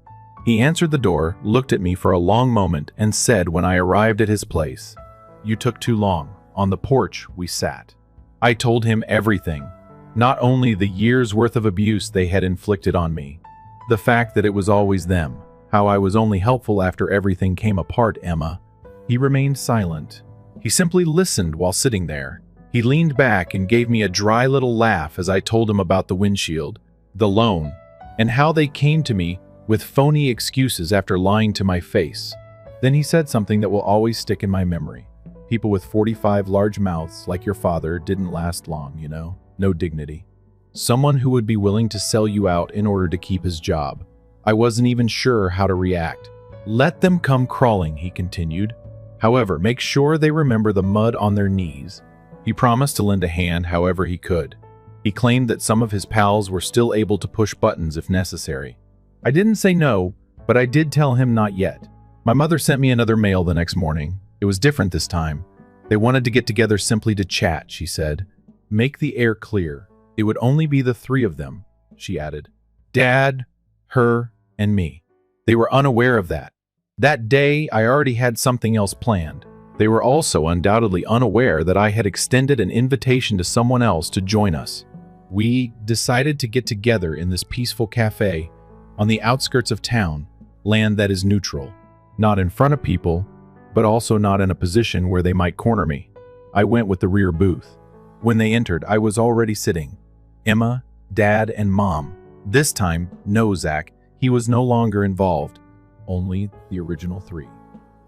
He answered the door, looked at me for a long moment, and said when I arrived at his place, "You took too long." On the porch, we sat. I told him everything. Not only the years' worth of abuse they had inflicted on me, the fact that it was always them, how I was only helpful after everything came apart, Emma. He remained silent. He simply listened while sitting there. He leaned back and gave me a dry little laugh as I told him about the windshield, the loan, and how they came to me with phony excuses after lying to my face. Then he said something that will always stick in my memory. People with 45 large mouths like your father didn't last long, you know? No dignity. Someone who would be willing to sell you out in order to keep his job. I wasn't even sure how to react. Let them come crawling, he continued. However, make sure they remember the mud on their knees. He promised to lend a hand however he could. He claimed that some of his pals were still able to push buttons if necessary. I didn't say no, but I did tell him not yet. My mother sent me another mail the next morning. It was different this time. They wanted to get together simply to chat, she said. Make the air clear. It would only be the three of them, she added. Dad, her, and me. They were unaware of that. That day, I already had something else planned. They were also undoubtedly unaware that I had extended an invitation to someone else to join us. We decided to get together in this peaceful cafe on the outskirts of town, land that is neutral, not in front of people, but also not in a position where they might corner me. I went with the rear booth. When they entered, I was already sitting. Emma, Dad, and Mom. This time, no Zach. He was no longer involved. Only the original three.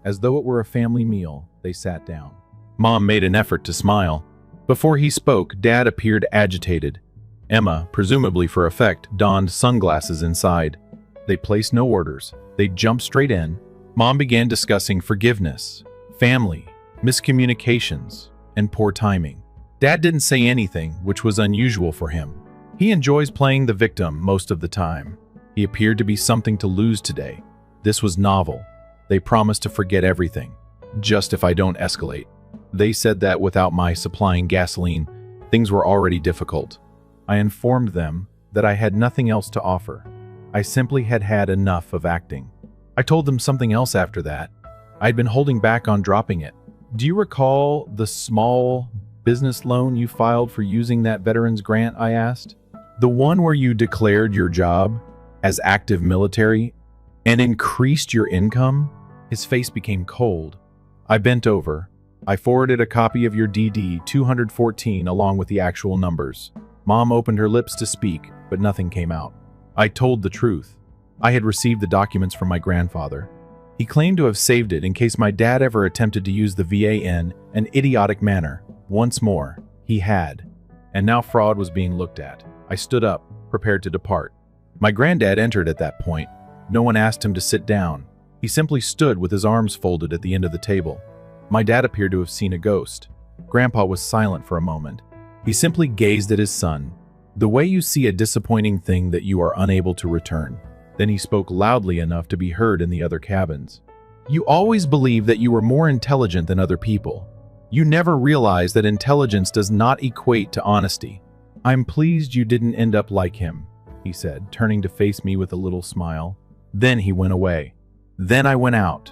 As though it were a family meal, they sat down. Mom made an effort to smile. Before he spoke, Dad appeared agitated. Emma, presumably for effect, donned sunglasses inside. They placed no orders. They jumped straight in. Mom began discussing forgiveness, family, miscommunications, and poor timing. Dad didn't say anything, which was unusual for him. He enjoys playing the victim most of the time. He appeared to be something to lose today. This was novel. They promised to forget everything, just if I don't escalate. They said that without my supplying gasoline, things were already difficult. I informed them that I had nothing else to offer. I simply had had enough of acting. I told them something else after that. I'd been holding back on dropping it. Do you recall the small business loan you filed for using that veterans grant, I asked? The one where you declared your job as active military and increased your income? His face became cold. I bent over. I forwarded a copy of your DD 214 along with the actual numbers. Mom opened her lips to speak, but nothing came out. I told the truth. I had received the documents from my grandfather. He claimed to have saved it in case my dad ever attempted to use the VA in an idiotic manner. Once more, he had. And now fraud was being looked at. I stood up, prepared to depart. My granddad entered at that point. No one asked him to sit down. He simply stood with his arms folded at the end of the table. My dad appeared to have seen a ghost. Grandpa was silent for a moment. He simply gazed at his son, the way you see a disappointing thing that you are unable to return. Then he spoke loudly enough to be heard in the other cabins. You always believed that you were more intelligent than other people. You never realized that intelligence does not equate to honesty. I'm pleased you didn't end up like him, he said, turning to face me with a little smile. Then he went away. Then I went out.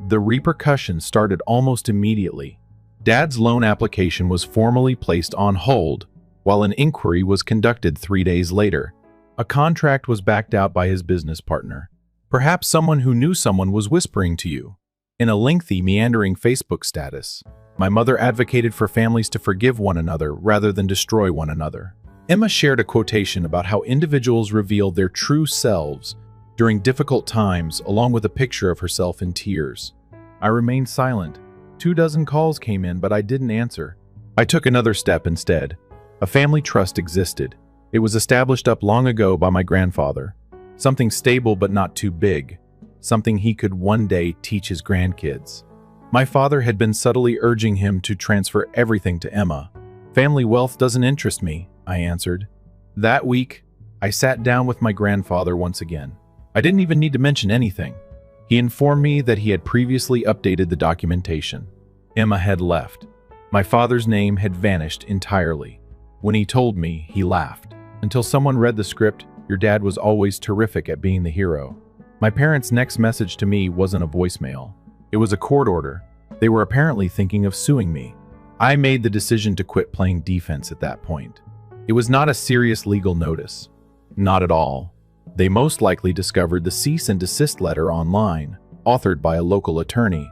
The repercussions started almost immediately. Dad's loan application was formally placed on hold, while an inquiry was conducted 3 days later. A contract was backed out by his business partner. Perhaps someone who knew someone was whispering to you. In a lengthy, meandering Facebook status, my mother advocated for families to forgive one another rather than destroy one another. Emma shared a quotation about how individuals reveal their true selves during difficult times, along with a picture of herself in tears. I remained silent. 24 calls came in, but I didn't answer. I took another step instead. A family trust existed. It was established up long ago by my grandfather. Something stable but not too big. Something he could one day teach his grandkids. My father had been subtly urging him to transfer everything to Emma. Family wealth doesn't interest me, I answered. That week, I sat down with my grandfather once again. I didn't even need to mention anything. He informed me that he had previously updated the documentation. Emma had left. My father's name had vanished entirely. When he told me, he laughed. Until someone read the script, your dad was always terrific at being the hero. My parents' next message to me wasn't a voicemail. It was a court order. They were apparently thinking of suing me. I made the decision to quit playing defense at that point. It was not a serious legal notice. Not at all. They most likely discovered the cease and desist letter online, authored by a local attorney.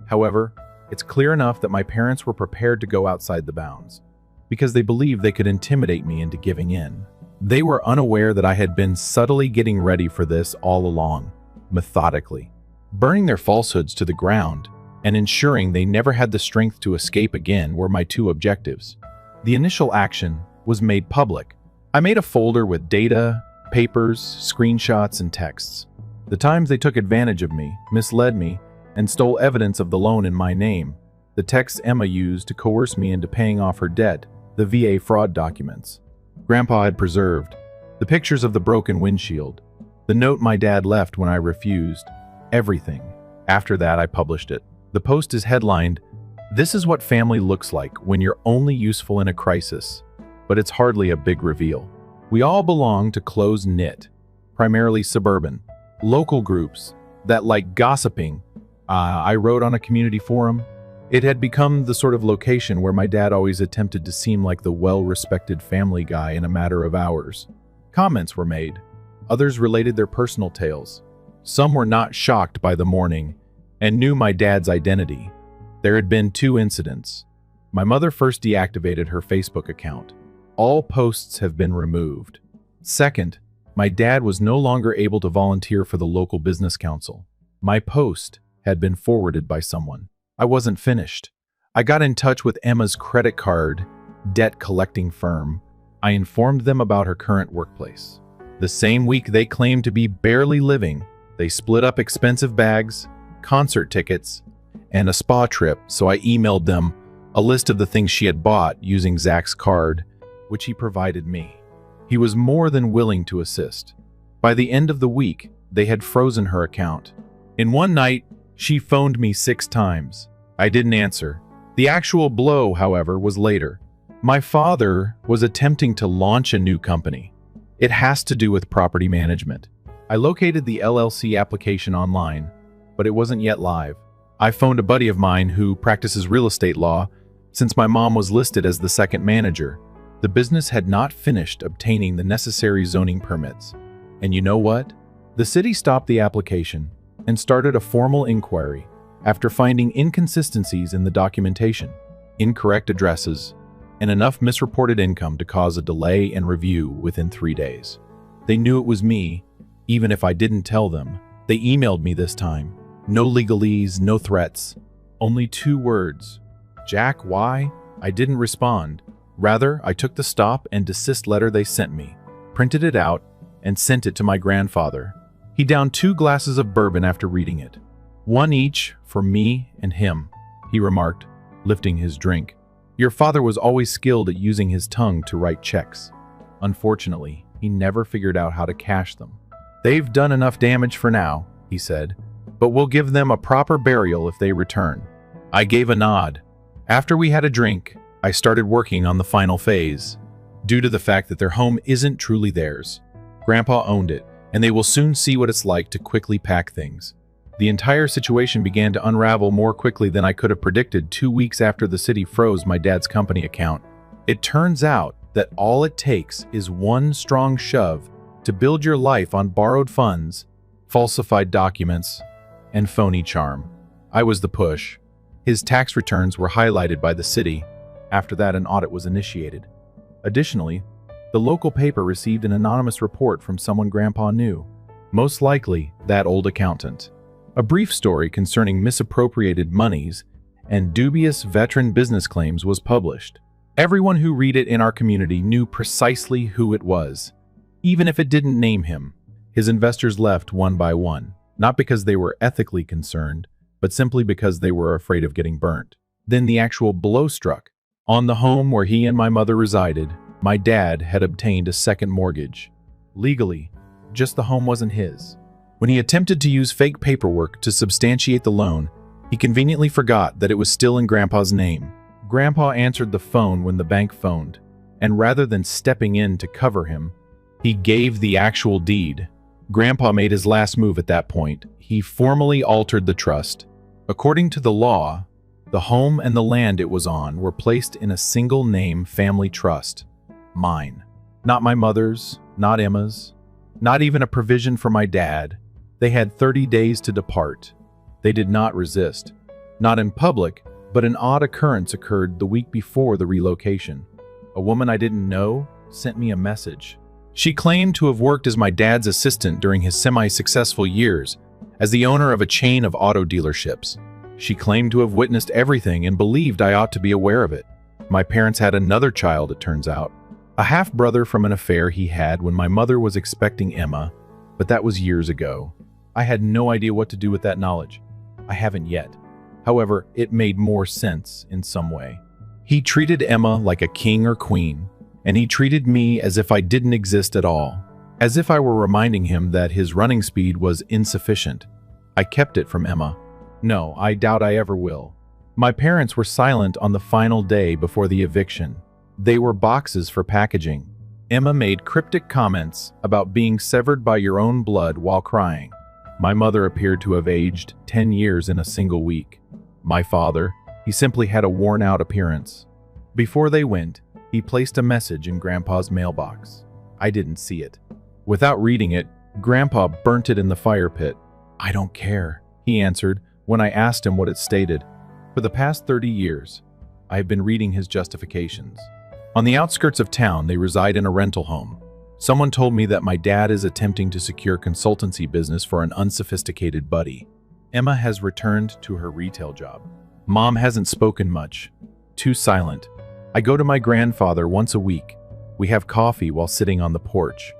However, it's clear enough that my parents were prepared to go outside the bounds, because they believed they could intimidate me into giving in. They were unaware that I had been subtly getting ready for this all along, methodically, burning their falsehoods to the ground and ensuring they never had the strength to escape again were my two objectives. The initial action was made public. I made a folder with data, papers, screenshots, and texts. The times they took advantage of me, misled me, and stole evidence of the loan in my name, the texts Emma used to coerce me into paying off her debt, the VA fraud documents Grandpa had preserved, the pictures of the broken windshield, the note my dad left when I refused, everything. After that, I published it. The post is headlined, "This is what family looks like when you're only useful in a crisis," but it's hardly a big reveal. We all belong to close-knit, primarily suburban, local groups that like gossiping. I wrote on a community forum. It had become the sort of location where my dad always attempted to seem like the well-respected family guy in a matter of hours. Comments were made. Others related their personal tales. Some were not shocked by the morning and knew my dad's identity. There had been 2 incidents. My mother first deactivated her Facebook account. All posts have been removed. Second, my dad was no longer able to volunteer for the local business council. My post had been forwarded by someone. I wasn't finished. I got in touch with Emma's credit card debt collecting firm. I informed them about her current workplace. The same week they claimed to be barely living, they split up expensive bags, concert tickets, and a spa trip, so I emailed them a list of the things she had bought using Zach's card, which he provided me. He was more than willing to assist. By the end of the week, they had frozen her account. In one night, she phoned me 6 times. I didn't answer. The actual blow, however, was later. My father was attempting to launch a new company. It has to do with property management. I located the LLC application online, but it wasn't yet live. I phoned a buddy of mine who practices real estate law since my mom was listed as the second manager. The business had not finished obtaining the necessary zoning permits. And you know what? The city stopped the application and started a formal inquiry after finding inconsistencies in the documentation, incorrect addresses, and enough misreported income to cause a delay and review within 3 days. They knew it was me, even if I didn't tell them. They emailed me this time. No legalese, no threats. Only 2 words. Jack, why? I didn't respond. Rather, I took the stop and desist letter they sent me, printed it out, and sent it to my grandfather. He downed 2 glasses of bourbon after reading it. 1 each for me and him, he remarked, lifting his drink. Your father was always skilled at using his tongue to write checks. Unfortunately, he never figured out how to cash them. They've done enough damage for now, he said, but we'll give them a proper burial if they return. I gave a nod. After we had a drink, I started working on the final phase. Due to the fact that their home isn't truly theirs, Grandpa owned it, and they will soon see what it's like to quickly pack things. The entire situation began to unravel more quickly than I could have predicted 2 weeks after the city froze my dad's company account. It turns out that all it takes is one strong shove to build your life on borrowed funds, falsified documents, and phony charm. I was the push. His tax returns were highlighted by the city. After that, an audit was initiated. Additionally, the local paper received an anonymous report from someone Grandpa knew, most likely that old accountant. A brief story concerning misappropriated monies and dubious veteran business claims was published. Everyone who read it in our community knew precisely who it was, even if it didn't name him. His investors left one by one, not because they were ethically concerned, but simply because they were afraid of getting burnt. Then the actual blow struck. On the home where he and my mother resided, my dad had obtained a second mortgage. Legally, just the home wasn't his. When he attempted to use fake paperwork to substantiate the loan, he conveniently forgot that it was still in Grandpa's name. Grandpa answered the phone when the bank phoned, and rather than stepping in to cover him, he gave the actual deed. Grandpa made his last move at that point. He formally altered the trust. According to the law, the home and the land it was on were placed in a single-name family trust. Mine. Not my mother's, not Emma's, not even a provision for my dad. They had 30 days to depart. They did not resist. Not in public, but an odd occurrence occurred the week before the relocation. A woman I didn't know sent me a message. She claimed to have worked as my dad's assistant during his semi-successful years as the owner of a chain of auto dealerships. She claimed to have witnessed everything and believed I ought to be aware of it. My parents had another child, it turns out, a half-brother from an affair he had when my mother was expecting Emma, but that was years ago. I had no idea what to do with that knowledge. I haven't yet. However, it made more sense in some way. He treated Emma like a king or queen, and he treated me as if I didn't exist at all, as if I were reminding him that his running speed was insufficient. I kept it from Emma. No, I doubt I ever will. My parents were silent on the final day before the eviction. They were boxes for packaging. Emma made cryptic comments about being severed by your own blood while crying. My mother appeared to have aged 10 years in a single week. My father, he simply had a worn-out appearance. Before they went, he placed a message in Grandpa's mailbox. I didn't see it. Without reading it, Grandpa burnt it in the fire pit. I don't care, he answered when I asked him what it stated. For the past 30 years, I have been reading his justifications. On the outskirts of town, they reside in a rental home. Someone told me that my dad is attempting to secure consultancy business for an unsophisticated buddy. Emma has returned to her retail job. Mom hasn't spoken much. Too silent. I go to my grandfather once a week. We have coffee while sitting on the porch.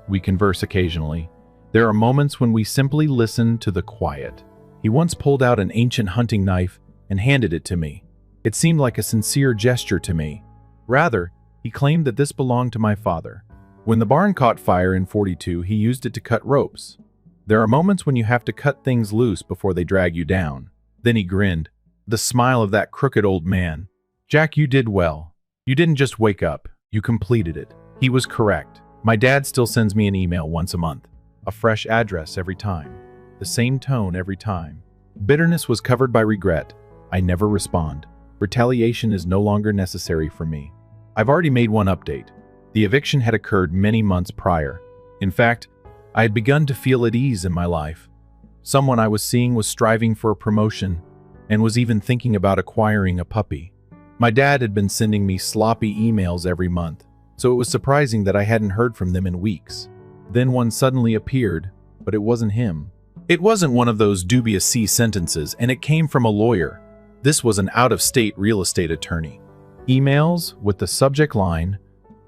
We converse occasionally. There are moments when we simply listen to the quiet. He once pulled out an ancient hunting knife and handed it to me. It seemed like a sincere gesture to me. Rather, he claimed that this belonged to my father. When the barn caught fire in '42, he used it to cut ropes. There are moments when you have to cut things loose before they drag you down. Then he grinned, the smile of that crooked old man. Jack, you did well. You didn't just wake up, you completed it. He was correct. My dad still sends me an email once a month. A fresh address every time. The same tone every time. Bitterness was covered by regret. I never respond. Retaliation is no longer necessary for me. I've already made one update. The eviction had occurred many months prior. In fact, I had begun to feel at ease in my life. Someone I was seeing was striving for a promotion and was even thinking about acquiring a puppy. My dad had been sending me sloppy emails every month, so it was surprising that I hadn't heard from them in weeks. Then one suddenly appeared, but it wasn't him. It wasn't one of those dubious C sentences, and it came from a lawyer. This was an out-of-state real estate attorney. Emails with the subject line,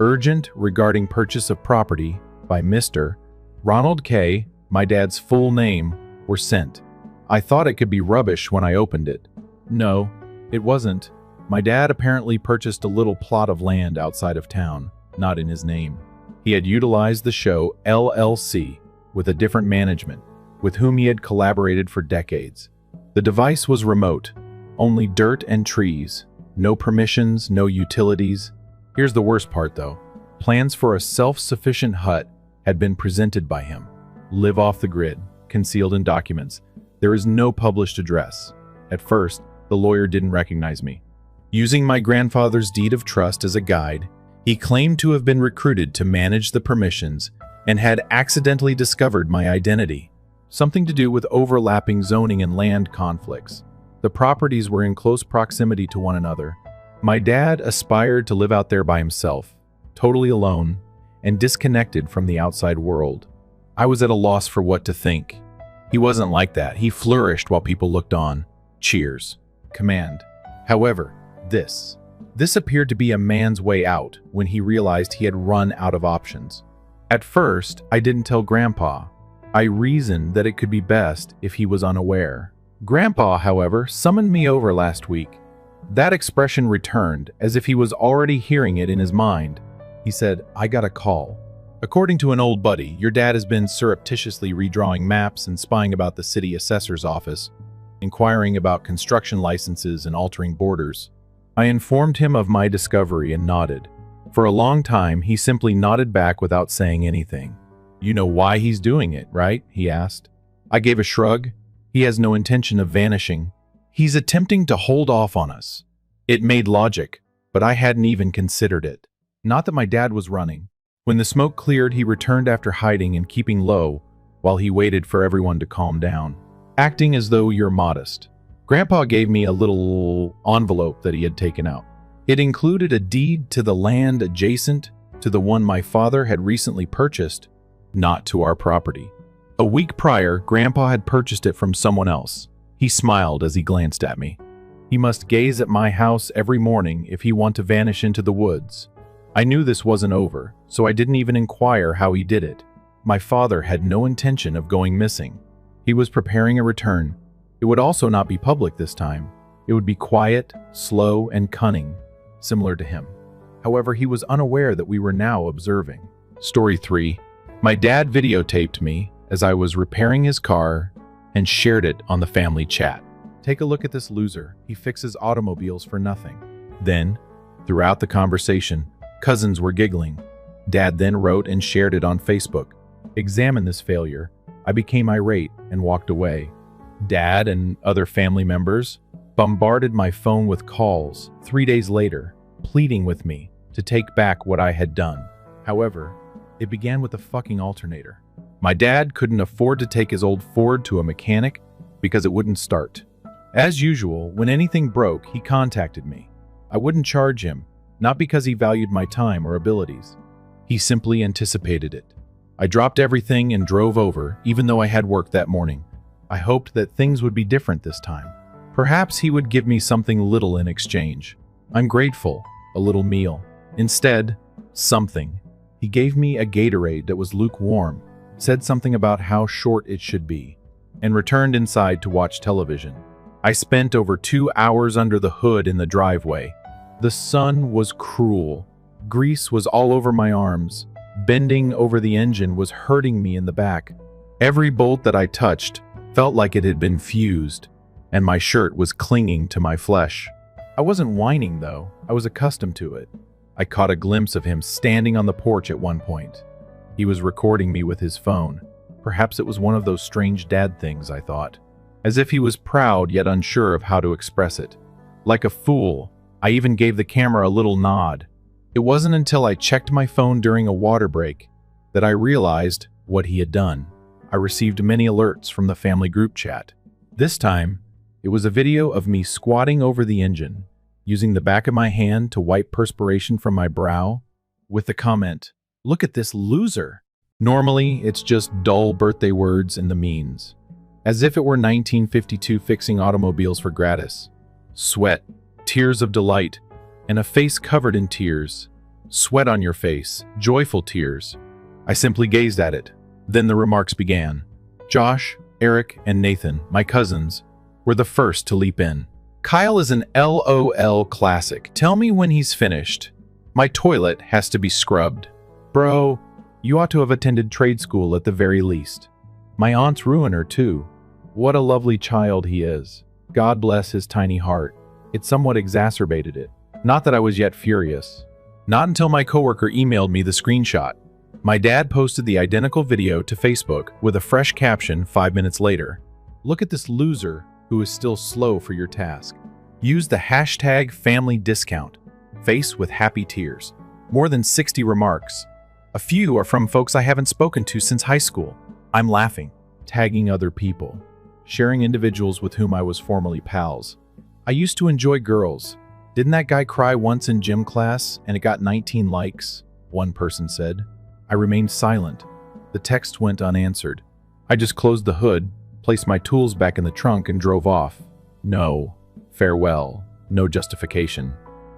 "Urgent regarding purchase of property" by Mr. Ronald K., my dad's full name, were sent. I thought it could be rubbish when I opened it. No, it wasn't. My dad apparently purchased a little plot of land outside of town, not in his name. He had utilized the show LLC with a different management, with whom he had collaborated for decades. The device was remote, only dirt and trees, no permissions, no utilities. Here's the worst part though. Plans for a self-sufficient hut had been presented by him. Live off the grid, concealed in documents. There is no published address. At first, the lawyer didn't recognize me. Using my grandfather's deed of trust as a guide, he claimed to have been recruited to manage the permissions and had accidentally discovered my identity. Something to do with overlapping zoning and land conflicts. The properties were in close proximity to one another. My dad aspired to live out there by himself, totally alone, and disconnected from the outside world. I was at a loss for what to think. He wasn't like that. He flourished while people looked on. Cheers. Command. However, this appeared to be a man's way out when he realized he had run out of options. At first, I didn't tell Grandpa. I reasoned that it could be best if he was unaware. Grandpa, however, summoned me over last week. That expression returned, as if he was already hearing it in his mind. He said, "I got a call. According to an old buddy, your dad has been surreptitiously redrawing maps and spying about the city assessor's office, inquiring about construction licenses and altering borders." I informed him of my discovery and nodded. For a long time, he simply nodded back without saying anything. "You know why he's doing it, right?" he asked. I gave a shrug. He has no intention of vanishing. He's attempting to hold off on us. It made logic, but I hadn't even considered it. Not that my dad was running. When the smoke cleared, he returned after hiding and keeping low while he waited for everyone to calm down. Acting as though you're modest. Grandpa gave me a little envelope that he had taken out. It included a deed to the land adjacent to the one my father had recently purchased, not to our property. A week prior, Grandpa had purchased it from someone else. He smiled as he glanced at me. He must gaze at my house every morning if he want to vanish into the woods. I knew this wasn't over, so I didn't even inquire how he did it. My father had no intention of going missing. He was preparing a return. It would also not be public this time. It would be quiet, slow, and cunning, similar to him. However, he was unaware that we were now observing. Story 3. My dad videotaped me as I was repairing his car and shared it on the family chat. "Take a look at this loser. He fixes automobiles for nothing." Then, throughout the conversation, cousins were giggling. Dad then wrote and shared it on Facebook. "Examine this failure." I became irate and walked away. Dad and other family members bombarded my phone with calls 3 days later, pleading with me to take back what I had done. However, it began with a fucking alternator. My dad couldn't afford to take his old Ford to a mechanic because it wouldn't start. As usual, when anything broke, he contacted me. I wouldn't charge him, not because he valued my time or abilities. He simply anticipated it. I dropped everything and drove over, even though I had work that morning. I hoped that things would be different this time. Perhaps he would give me something little in exchange. I'm grateful, a little meal. Instead, something. He gave me a Gatorade that was lukewarm, said something about how short it should be, and returned inside to watch television. I spent over 2 hours under the hood in the driveway. The sun was cruel. Grease was all over my arms. Bending over the engine was hurting me in the back. Every bolt that I touched felt like it had been fused, and my shirt was clinging to my flesh. I wasn't whining, though. I was accustomed to it. I caught a glimpse of him standing on the porch at one point. He was recording me with his phone. Perhaps it was one of those strange dad things, I thought. As if he was proud yet unsure of how to express it. Like a fool, I even gave the camera a little nod. It wasn't until I checked my phone during a water break that I realized what he had done. I received many alerts from the family group chat. This time, it was a video of me squatting over the engine, using the back of my hand to wipe perspiration from my brow, with the comment, "Look at this loser." Normally, it's just dull birthday words and the means. As if it were 1952 fixing automobiles for gratis. Sweat, tears of delight, and a face covered in tears. Sweat on your face, joyful tears. I simply gazed at it. Then the remarks began. Josh, Eric, and Nathan, my cousins, were the first to leap in. "Kyle is an LOL classic. Tell me when he's finished. My toilet has to be scrubbed. Bro, you ought to have attended trade school at the very least. My aunt's ruiner, too. What a lovely child he is. God bless his tiny heart." It somewhat exacerbated it. Not that I was yet furious. Not until my coworker emailed me the screenshot. My dad posted the identical video to Facebook with a fresh caption 5 minutes later. "Look at this loser who is still slow for your task. Use the hashtag family discount. Face with happy tears." More than 60 remarks. A few are from folks I haven't spoken to since high school. I'm laughing, tagging other people, sharing individuals with whom I was formerly pals. I used to enjoy girls. Didn't that guy cry once in gym class and it got 19 likes? One person said. I remained silent. The text went unanswered. I just closed the hood, placed my tools back in the trunk, and drove off. No. Farewell. No justification.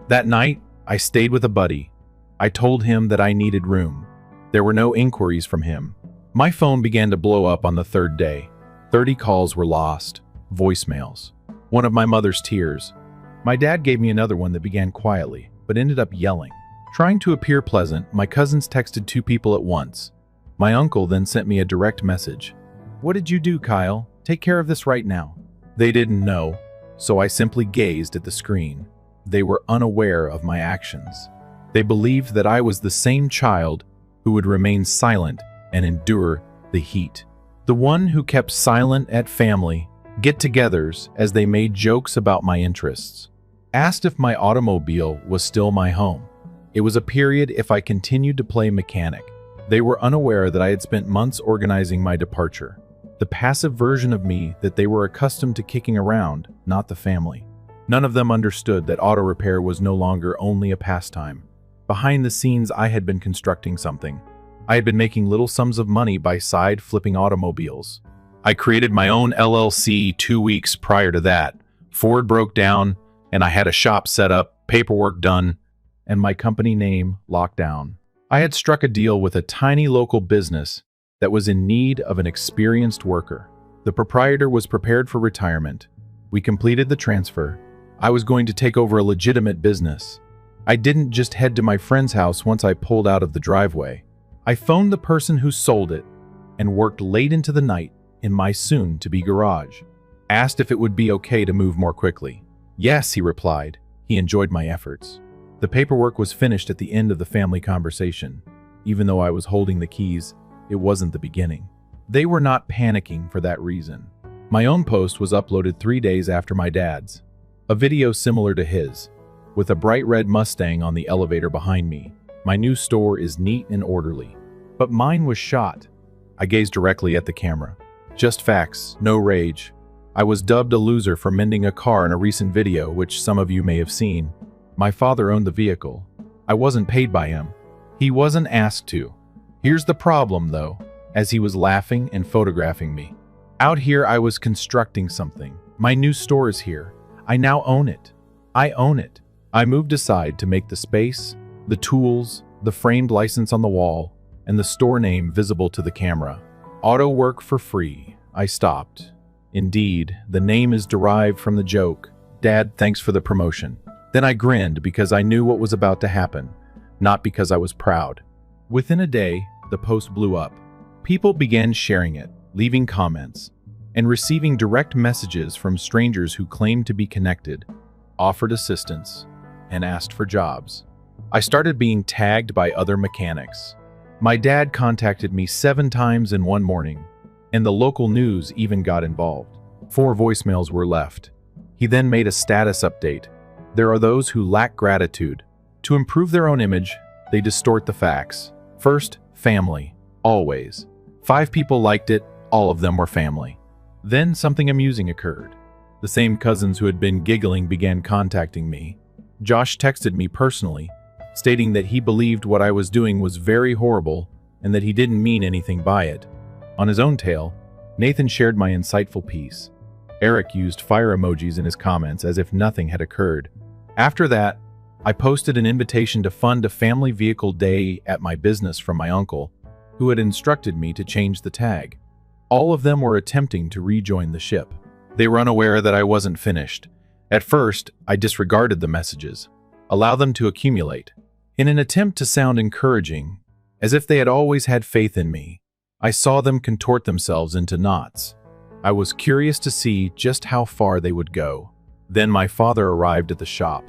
That night, I stayed with a buddy. I told him that I needed room. There were no inquiries from him. My phone began to blow up on the third day. 30 calls were lost. Voicemails. One of my mother's tears. My dad gave me another one that began quietly, but ended up yelling. Trying to appear pleasant, my cousins texted 2 people at once. My uncle then sent me a direct message. "What did you do, Kyle? Take care of this right now." They didn't know, so I simply gazed at the screen. They were unaware of my actions. They believed that I was the same child who would remain silent and endure the heat. The one who kept silent at family get-togethers as they made jokes about my interests. Asked if my automobile was still my home. It was a period if I continued to play mechanic. They were unaware that I had spent months organizing my departure. The passive version of me that they were accustomed to kicking around, not the family. None of them understood that auto repair was no longer only a pastime. Behind the scenes, I had been constructing something. I had been making little sums of money by side flipping automobiles. I created my own LLC 2 weeks prior to that. Ford broke down, and I had a shop set up, paperwork done, and my company name locked down. I had struck a deal with a tiny local business that was in need of an experienced worker. The proprietor was prepared for retirement. We completed the transfer. I was going to take over a legitimate business. I didn't just head to my friend's house once I pulled out of the driveway. I phoned the person who sold it and worked late into the night in my soon-to-be garage. Asked if it would be okay to move more quickly. Yes, he replied. He enjoyed my efforts. The paperwork was finished at the end of the family conversation. Even though I was holding the keys, it wasn't the beginning. They were not panicking for that reason. My own post was uploaded 3 days after my dad's. A video similar to his, with a bright red Mustang on the elevator behind me. My new store is neat and orderly. But mine was shot. I gazed directly at the camera. Just facts, no rage. I was dubbed a loser for mending a car in a recent video, which some of you may have seen. My father owned the vehicle. I wasn't paid by him. He wasn't asked to. Here's the problem, though, as he was laughing and photographing me. Out here, I was constructing something. My new store is here. I now own it. I own it. I moved aside to make the space, the tools, the framed license on the wall, and the store name visible to the camera. Auto work for free. I stopped. Indeed, the name is derived from the joke, "Dad, thanks for the promotion." Then I grinned because I knew what was about to happen, not because I was proud. Within a day, the post blew up. People began sharing it, leaving comments, and receiving direct messages from strangers who claimed to be connected, offered assistance, and asked for jobs. I started being tagged by other mechanics. My dad contacted me 7 times in one morning, and the local news even got involved. 4 voicemails were left. He then made a status update. There are those who lack gratitude. To improve their own image, they distort the facts. First, family. Always. 5 people liked it, all of them were family. Then something amusing occurred. The same cousins who had been giggling began contacting me. Josh texted me personally, stating that he believed what I was doing was very horrible and that he didn't mean anything by it. On his own tale, Nathan shared my insightful piece. Eric used fire emojis in his comments as if nothing had occurred. After that, I posted an invitation to fund a family vehicle day at my business from my uncle, who had instructed me to change the tag. All of them were attempting to rejoin the ship. They were unaware that I wasn't finished. At first, I disregarded the messages, allowed them to accumulate. In an attempt to sound encouraging, as if they had always had faith in me, I saw them contort themselves into knots. I was curious to see just how far they would go. Then my father arrived at the shop.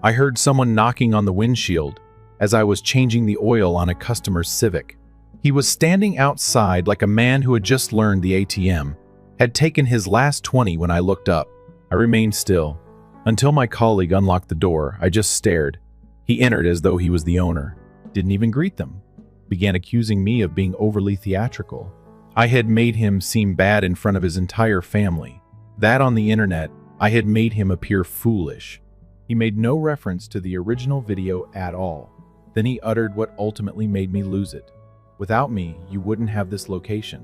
I heard someone knocking on the windshield as I was changing the oil on a customer's Civic. He was standing outside like a man who had just learned the ATM, had taken his last 20 when I looked up. I remained still. Until my colleague unlocked the door, I just stared. He entered as though he was the owner. Didn't even greet them. Began accusing me of being overly theatrical. I had made him seem bad in front of his entire family. That on the internet, I had made him appear foolish. He made no reference to the original video at all. Then he uttered what ultimately made me lose it. Without me, you wouldn't have this location.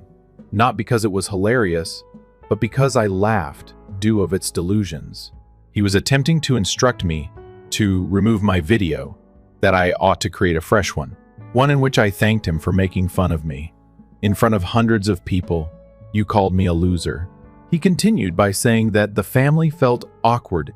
Not because it was hilarious, but because I laughed due of its delusions. He was attempting to instruct me to remove my video, that I ought to create a fresh one in which I thanked him for making fun of me. In front of hundreds of people, you called me a loser. He continued by saying that the family felt awkward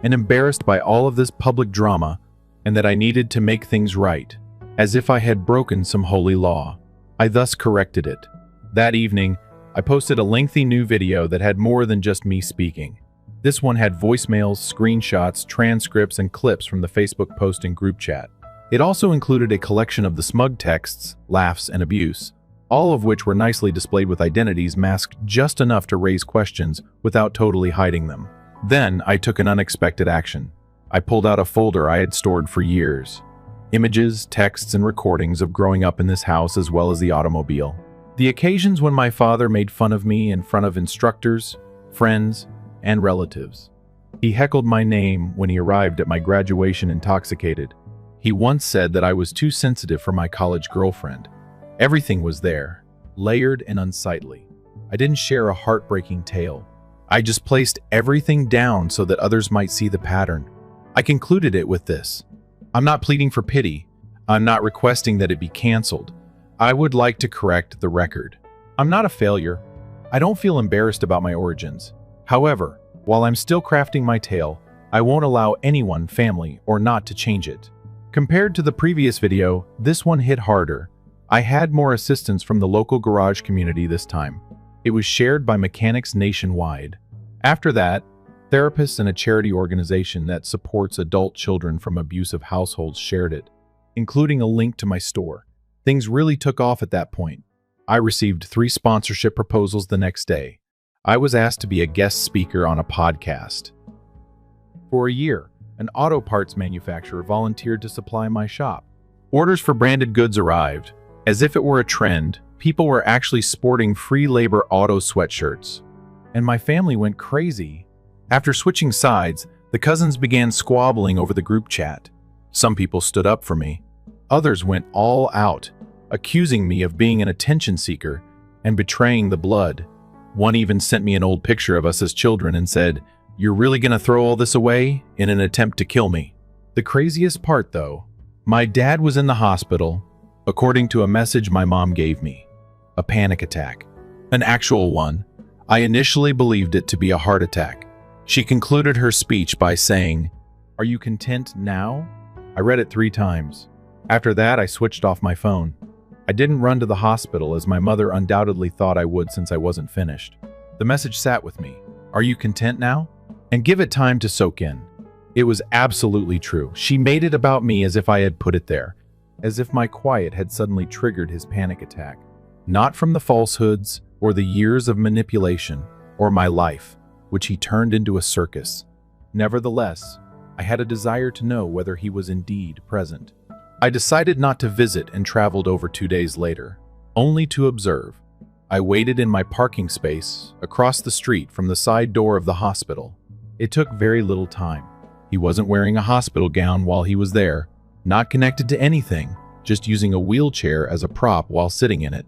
and embarrassed by all of this public drama, and that I needed to make things right, as if I had broken some holy law. I thus corrected it. That evening, I posted a lengthy new video that had more than just me speaking. This one had voicemails, screenshots, transcripts, and clips from the Facebook post and group chat. It also included a collection of the smug texts, laughs, and abuse, all of which were nicely displayed with identities masked just enough to raise questions without totally hiding them. Then I took an unexpected action. I pulled out a folder I had stored for years. Images, texts, and recordings of growing up in this house as well as the automobile. The occasions when my father made fun of me in front of instructors, friends, and relatives. He heckled my name when he arrived at my graduation intoxicated. He once said that I was too sensitive for my college girlfriend. Everything was there, layered and unsightly. I didn't share a heartbreaking tale. I just placed everything down so that others might see the pattern. I concluded it with this. I'm not pleading for pity. I'm not requesting that it be canceled. I would like to correct the record. I'm not a failure. I don't feel embarrassed about my origins. However, while I'm still crafting my tale, I won't allow anyone, family or not, to change it. Compared to the previous video, this one hit harder. I had more assistance from the local garage community this time. It was shared by mechanics nationwide. After that, therapists and a charity organization that supports adult children from abusive households shared it, including a link to my store. Things really took off at that point. I received 3 sponsorship proposals the next day. I was asked to be a guest speaker on a podcast. For a year, an auto parts manufacturer volunteered to supply my shop. Orders for branded goods arrived. As if it were a trend, people were actually sporting free labor auto sweatshirts. And my family went crazy. After switching sides, the cousins began squabbling over the group chat. Some people stood up for me. Others went all out, accusing me of being an attention seeker and betraying the blood. One even sent me an old picture of us as children and said, "You're really gonna throw all this away?" in an attempt to kill me. The craziest part, though, my dad was in the hospital, according to a message my mom gave me. A panic attack. An actual one. I initially believed it to be a heart attack. She concluded her speech by saying, "Are you content now?" I read it 3 times. After that, I switched off my phone. I didn't run to the hospital as my mother undoubtedly thought I would since I wasn't finished. The message sat with me. "Are you content now?" And give it time to soak in. It was absolutely true. She made it about me as if I had put it there, as if my quiet had suddenly triggered his panic attack. Not from the falsehoods or the years of manipulation or my life, which he turned into a circus. Nevertheless, I had a desire to know whether he was indeed present. I decided not to visit and traveled over 2 days later, only to observe. I waited in my parking space across the street from the side door of the hospital. It took very little time. He wasn't wearing a hospital gown while he was there, not connected to anything, just using a wheelchair as a prop while sitting in it.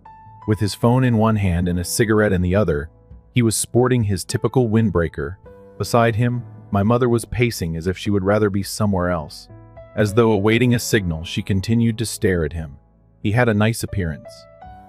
With his phone in one hand and a cigarette in the other, he was sporting his typical windbreaker. Beside him, my mother was pacing as if she would rather be somewhere else. As though awaiting a signal, she continued to stare at him. He had a nice appearance,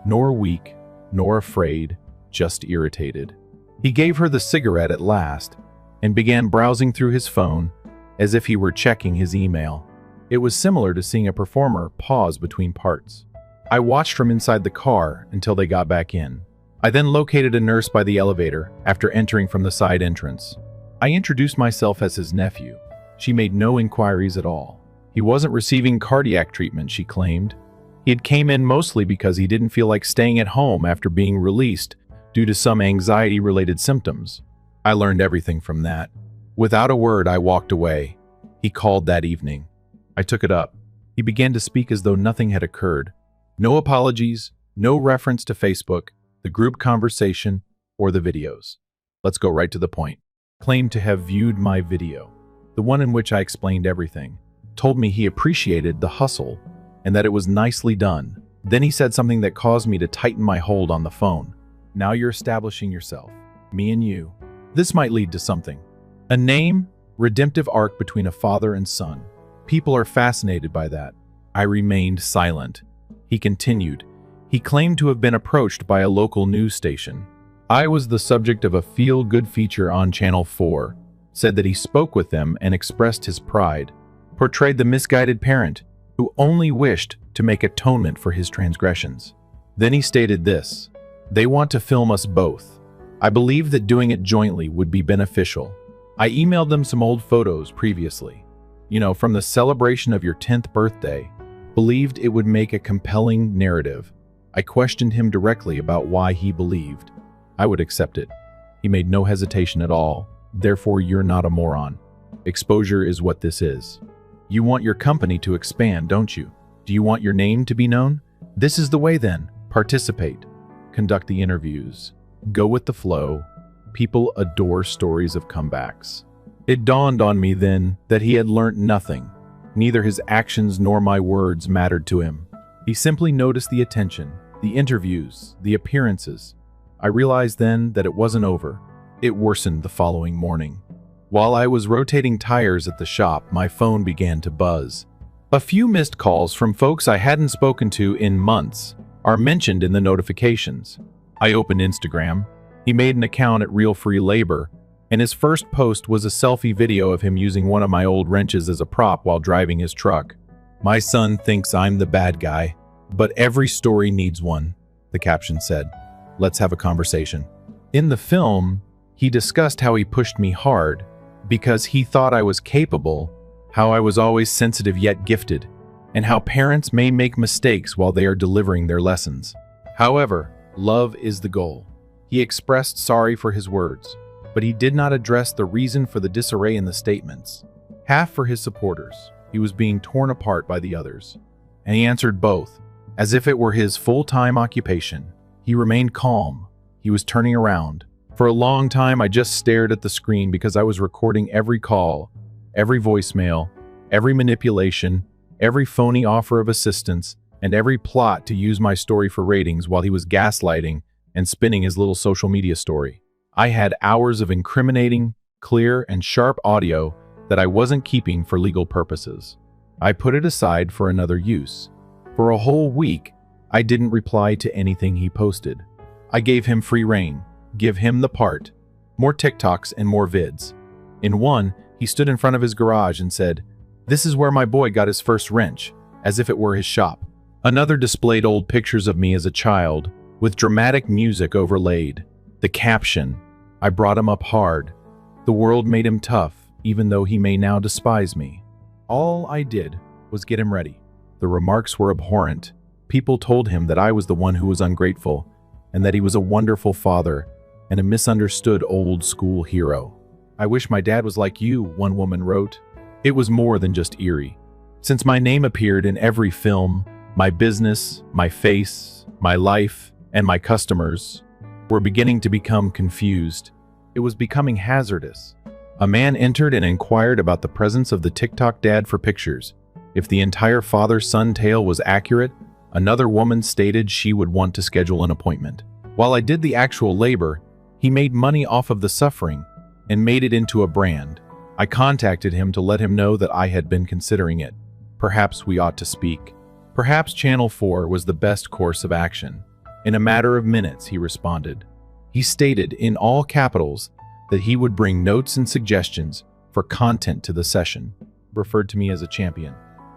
nor weak, nor afraid, just irritated. He gave her the cigarette at last and began browsing through his phone as if he were checking his email. It was similar to seeing a performer pause between parts. I watched from inside the car until they got back in. I then located a nurse by the elevator after entering from the side entrance. I introduced myself as his nephew. She made no inquiries at all. He wasn't receiving cardiac treatment, she claimed. He had came in mostly because he didn't feel like staying at home after being released due to some anxiety-related symptoms. I learned everything from that. Without a word, I walked away. He called that evening. I took it up. He began to speak as though nothing had occurred. No apologies, no reference to Facebook, the group conversation, or the videos. Let's go right to the point. Claimed to have viewed my video, the one in which I explained everything. Told me he appreciated the hustle and that it was nicely done. Then he said something that caused me to tighten my hold on the phone. "Now you're establishing yourself, me and you. This might lead to something. A name, redemptive arc between a father and son. People are fascinated by that." I remained silent. He continued. He claimed to have been approached by a local news station. I was the subject of a feel-good feature on Channel 4. said that he spoke with them and expressed his pride, portrayed the misguided parent who only wished to make atonement for his transgressions. Then he stated this: "They want to film us both. I believe that doing it jointly would be beneficial. I emailed them some old photos previously, from the celebration of your 10th birthday. Believed it would make a compelling narrative. I questioned him directly about why he believed I would accept it. He made no hesitation at all. Therefore, you're not a moron. Exposure is what this is. You want your company to expand, don't you? Do you want your name to be known? This is the way then. Participate. Conduct the interviews. Go with the flow. People adore stories of comebacks." It dawned on me then that he had learnt nothing. Neither his actions nor my words mattered to him. He simply noticed the attention, the interviews, the appearances. I realized then that it wasn't over. It worsened the following morning. While I was rotating tires at the shop, my phone began to buzz. A few missed calls from folks I hadn't spoken to in months are mentioned in the notifications. I opened Instagram. He made an account at Real Free Labor, and his first post was a selfie video of him using one of my old wrenches as a prop while driving his truck. "My son thinks I'm the bad guy, but every story needs one," the caption said. "Let's have a conversation." In the film, he discussed how he pushed me hard because he thought I was capable, how I was always sensitive yet gifted, and how parents may make mistakes while they are delivering their lessons. However, love is the goal. He expressed sorry for his words, but he did not address the reason for the disarray in the statements. Half for his supporters, he was being torn apart by the others, and he answered both, as if it were his full-time occupation. He remained calm. He was turning around. For a long time, I just stared at the screen because I was recording every call, every voicemail, every manipulation, every phony offer of assistance, and every plot to use my story for ratings while he was gaslighting and spinning his little social media story. I had hours of incriminating, clear, and sharp audio that I wasn't keeping for legal purposes. I put it aside for another use. For a whole week, I didn't reply to anything he posted. I gave him free rein, give him the part, more TikToks and more vids. In one, he stood in front of his garage and said, "This is where my boy got his first wrench," as if it were his shop. Another displayed old pictures of me as a child, with dramatic music overlaid. The caption, "I brought him up hard. The world made him tough, even though he may now despise me." All I did was get him ready. The remarks were abhorrent. People told him that I was the one who was ungrateful, and that he was a wonderful father and a misunderstood old-school hero. "I wish my dad was like you," one woman wrote. It was more than just eerie. Since my name appeared in every film, my business, my face, my life, and my customers were beginning to become confused. It was becoming hazardous. A man entered and inquired about the presence of the TikTok dad for pictures. If the entire father-son tale was accurate, another woman stated she would want to schedule an appointment. While I did the actual labor, he made money off of the suffering and made it into a brand. I contacted him to let him know that I had been considering it. Perhaps we ought to speak. Perhaps Channel 4 was the best course of action. In a matter of minutes, he responded. He stated in all capitals that he would bring notes and suggestions for content to the session, referred to me as a champion,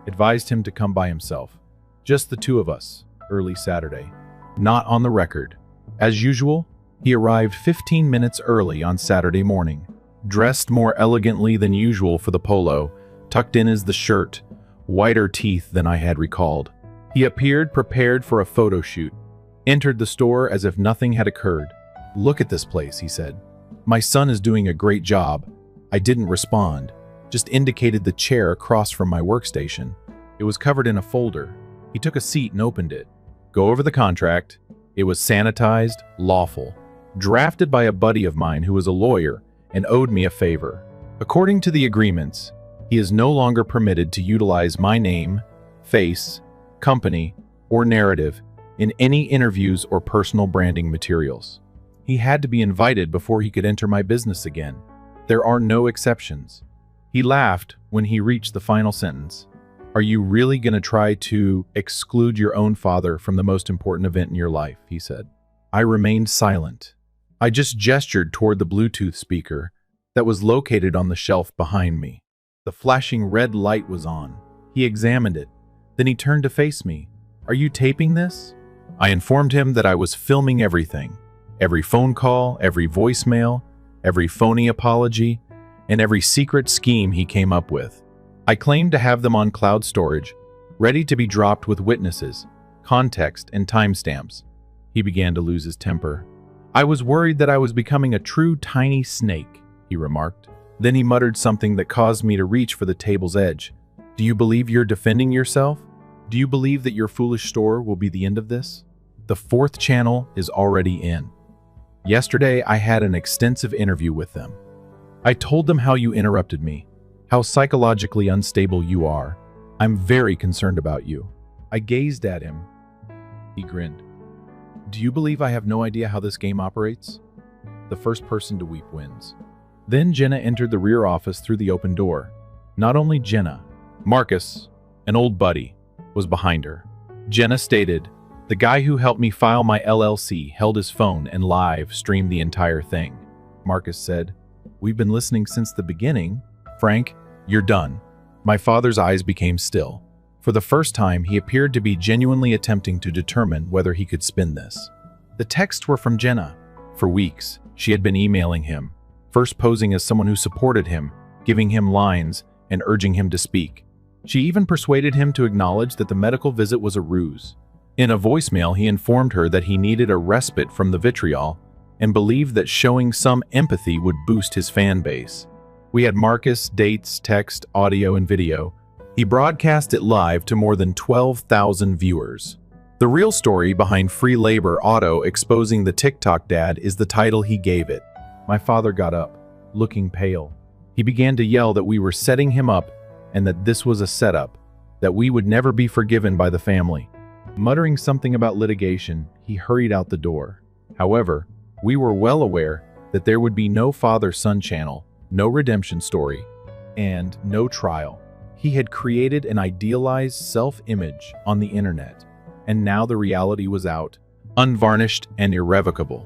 advised him to come by himself. Just the two of us, early Saturday. Not on the record. As usual, he arrived 15 minutes early on Saturday morning, dressed more elegantly than usual for the polo, tucked in as the shirt, whiter teeth than I had recalled. He appeared prepared for a photo shoot, entered the store as if nothing had occurred. "Look at this place," he said. "My son is doing a great job." I didn't respond, just indicated the chair across from my workstation. It was covered in a folder. He took a seat and opened it. Go over the contract. It was sanitized, lawful, drafted by a buddy of mine who was a lawyer and owed me a favor. According to the agreements, he is no longer permitted to utilize my name, face, company, or narrative in any interviews or personal branding materials. He had to be invited before he could enter my business again. There are no exceptions. He laughed when he reached the final sentence. "Are you really going to try to exclude your own father from the most important event in your life?" he said. I remained silent. I just gestured toward the Bluetooth speaker, that was located on the shelf behind me. The flashing red light was on. He examined it. Then he turned to face me. "Are you taping this?" I informed him that I was filming everything. Every phone call, every voicemail, every phony apology, and every secret scheme he came up with. I claimed to have them on cloud storage, ready to be dropped with witnesses, context, and timestamps. He began to lose his temper. "I was worried that I was becoming a true tiny snake," he remarked. Then he muttered something that caused me to reach for the table's edge. "Do you believe you're defending yourself? Do you believe that your foolish store will be the end of this?" The fourth channel is already in. Yesterday, I had an extensive interview with them. I told them how you interrupted me, how psychologically unstable you are. I'm very concerned about you. I gazed at him. He grinned. "Do you believe I have no idea how this game operates?" The first person to weep wins. Then Jenna entered the rear office through the open door. Not only Jenna, Marcus, an old buddy, was behind her. Jenna stated, "The guy who helped me file my LLC held his phone and live streamed the entire thing." Marcus said, "We've been listening since the beginning. Frank, you're done." My father's eyes became still. For the first time, he appeared to be genuinely attempting to determine whether he could spin this. The texts were from Jenna. For weeks, she had been emailing him, first posing as someone who supported him, giving him lines, and urging him to speak. She even persuaded him to acknowledge that the medical visit was a ruse. In a voicemail, he informed her that he needed a respite from the vitriol and believed that showing some empathy would boost his fan base. We had Marcus, dates, text, audio, and video. He broadcast it live to more than 12,000 viewers. The real story behind Free Labor Auto exposing the TikTok dad is the title he gave it. My father got up, looking pale. He began to yell that we were setting him up and that this was a setup, that we would never be forgiven by the family. Muttering something about litigation, he hurried out the door. However, we were well aware that there would be no father-son channel, no redemption story, and no trial. He had created an idealized self-image on the internet, and now the reality was out, unvarnished and irrevocable.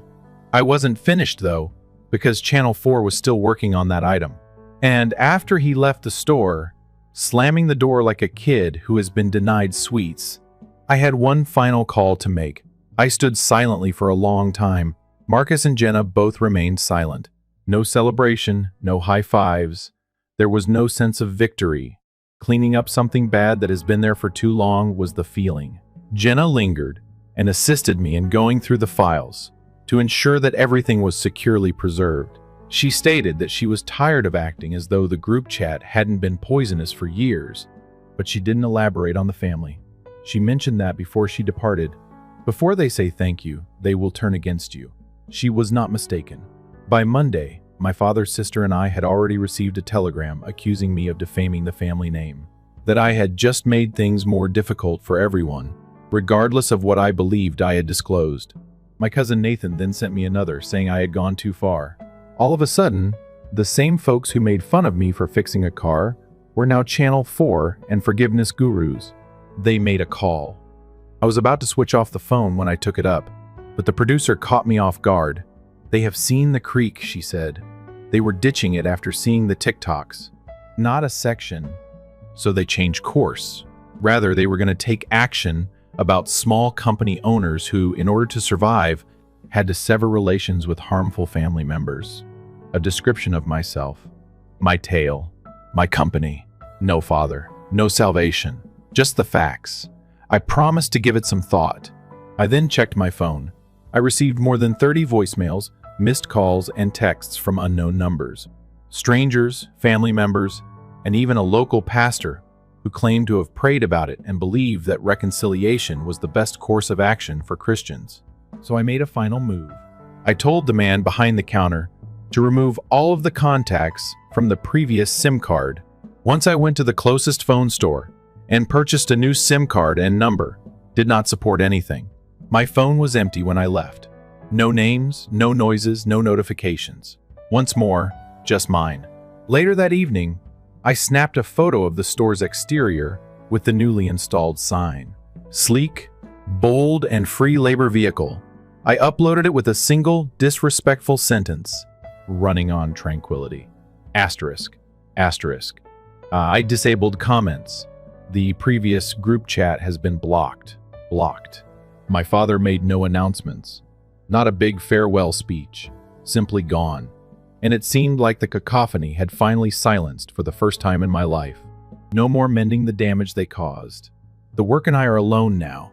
I wasn't finished, though, because Channel 4 was still working on that item. And after he left the store, slamming the door like a kid who has been denied sweets, I had one final call to make. I stood silently for a long time. Marcus and Jenna both remained silent. No celebration, no high fives. There was no sense of victory. Cleaning up something bad that has been there for too long was the feeling. Jenna lingered and assisted me in going through the files to ensure that everything was securely preserved. She stated that she was tired of acting as though the group chat hadn't been poisonous for years, but she didn't elaborate on the family. She mentioned that before she departed. Before they say thank you, they will turn against you. She was not mistaken. By Monday, my father's sister and I had already received a telegram accusing me of defaming the family name, that I had just made things more difficult for everyone, regardless of what I believed I had disclosed. My cousin Nathan then sent me another, saying I had gone too far. All of a sudden, the same folks who made fun of me for fixing a car were now Channel 4 and forgiveness gurus. They made a call. I was about to switch off the phone when I took it up, but the producer caught me off guard. "They have seen the creek," she said. They were ditching it after seeing the TikToks. Not a section, so they changed course. Rather, they were going to take action about small company owners who, in order to survive, had to sever relations with harmful family members. A description of myself, my tale, my company. No father, no salvation, just the facts. I promised to give it some thought. I then checked my phone. I received more than 30 voicemails, missed calls, and texts from unknown numbers. Strangers, family members, and even a local pastor who claimed to have prayed about it and believed that reconciliation was the best course of action for Christians. So I made a final move. I told the man behind the counter to remove all of the contacts from the previous SIM card. Once I went to the closest phone store and purchased a new SIM card and number, did not support anything. My phone was empty when I left. No names, no noises, no notifications. Once more, just mine. Later that evening, I snapped a photo of the store's exterior with the newly installed sign. Sleek, bold, and free labor vehicle. I uploaded it with a single disrespectful sentence, "Running on tranquility." Asterisk. Asterisk. I disabled comments. The previous group chat has been blocked. Blocked. My father made no announcements. Not a big farewell speech. Simply gone. And it seemed like the cacophony had finally silenced for the first time in my life. No more mending the damage they caused. The work and I are alone now,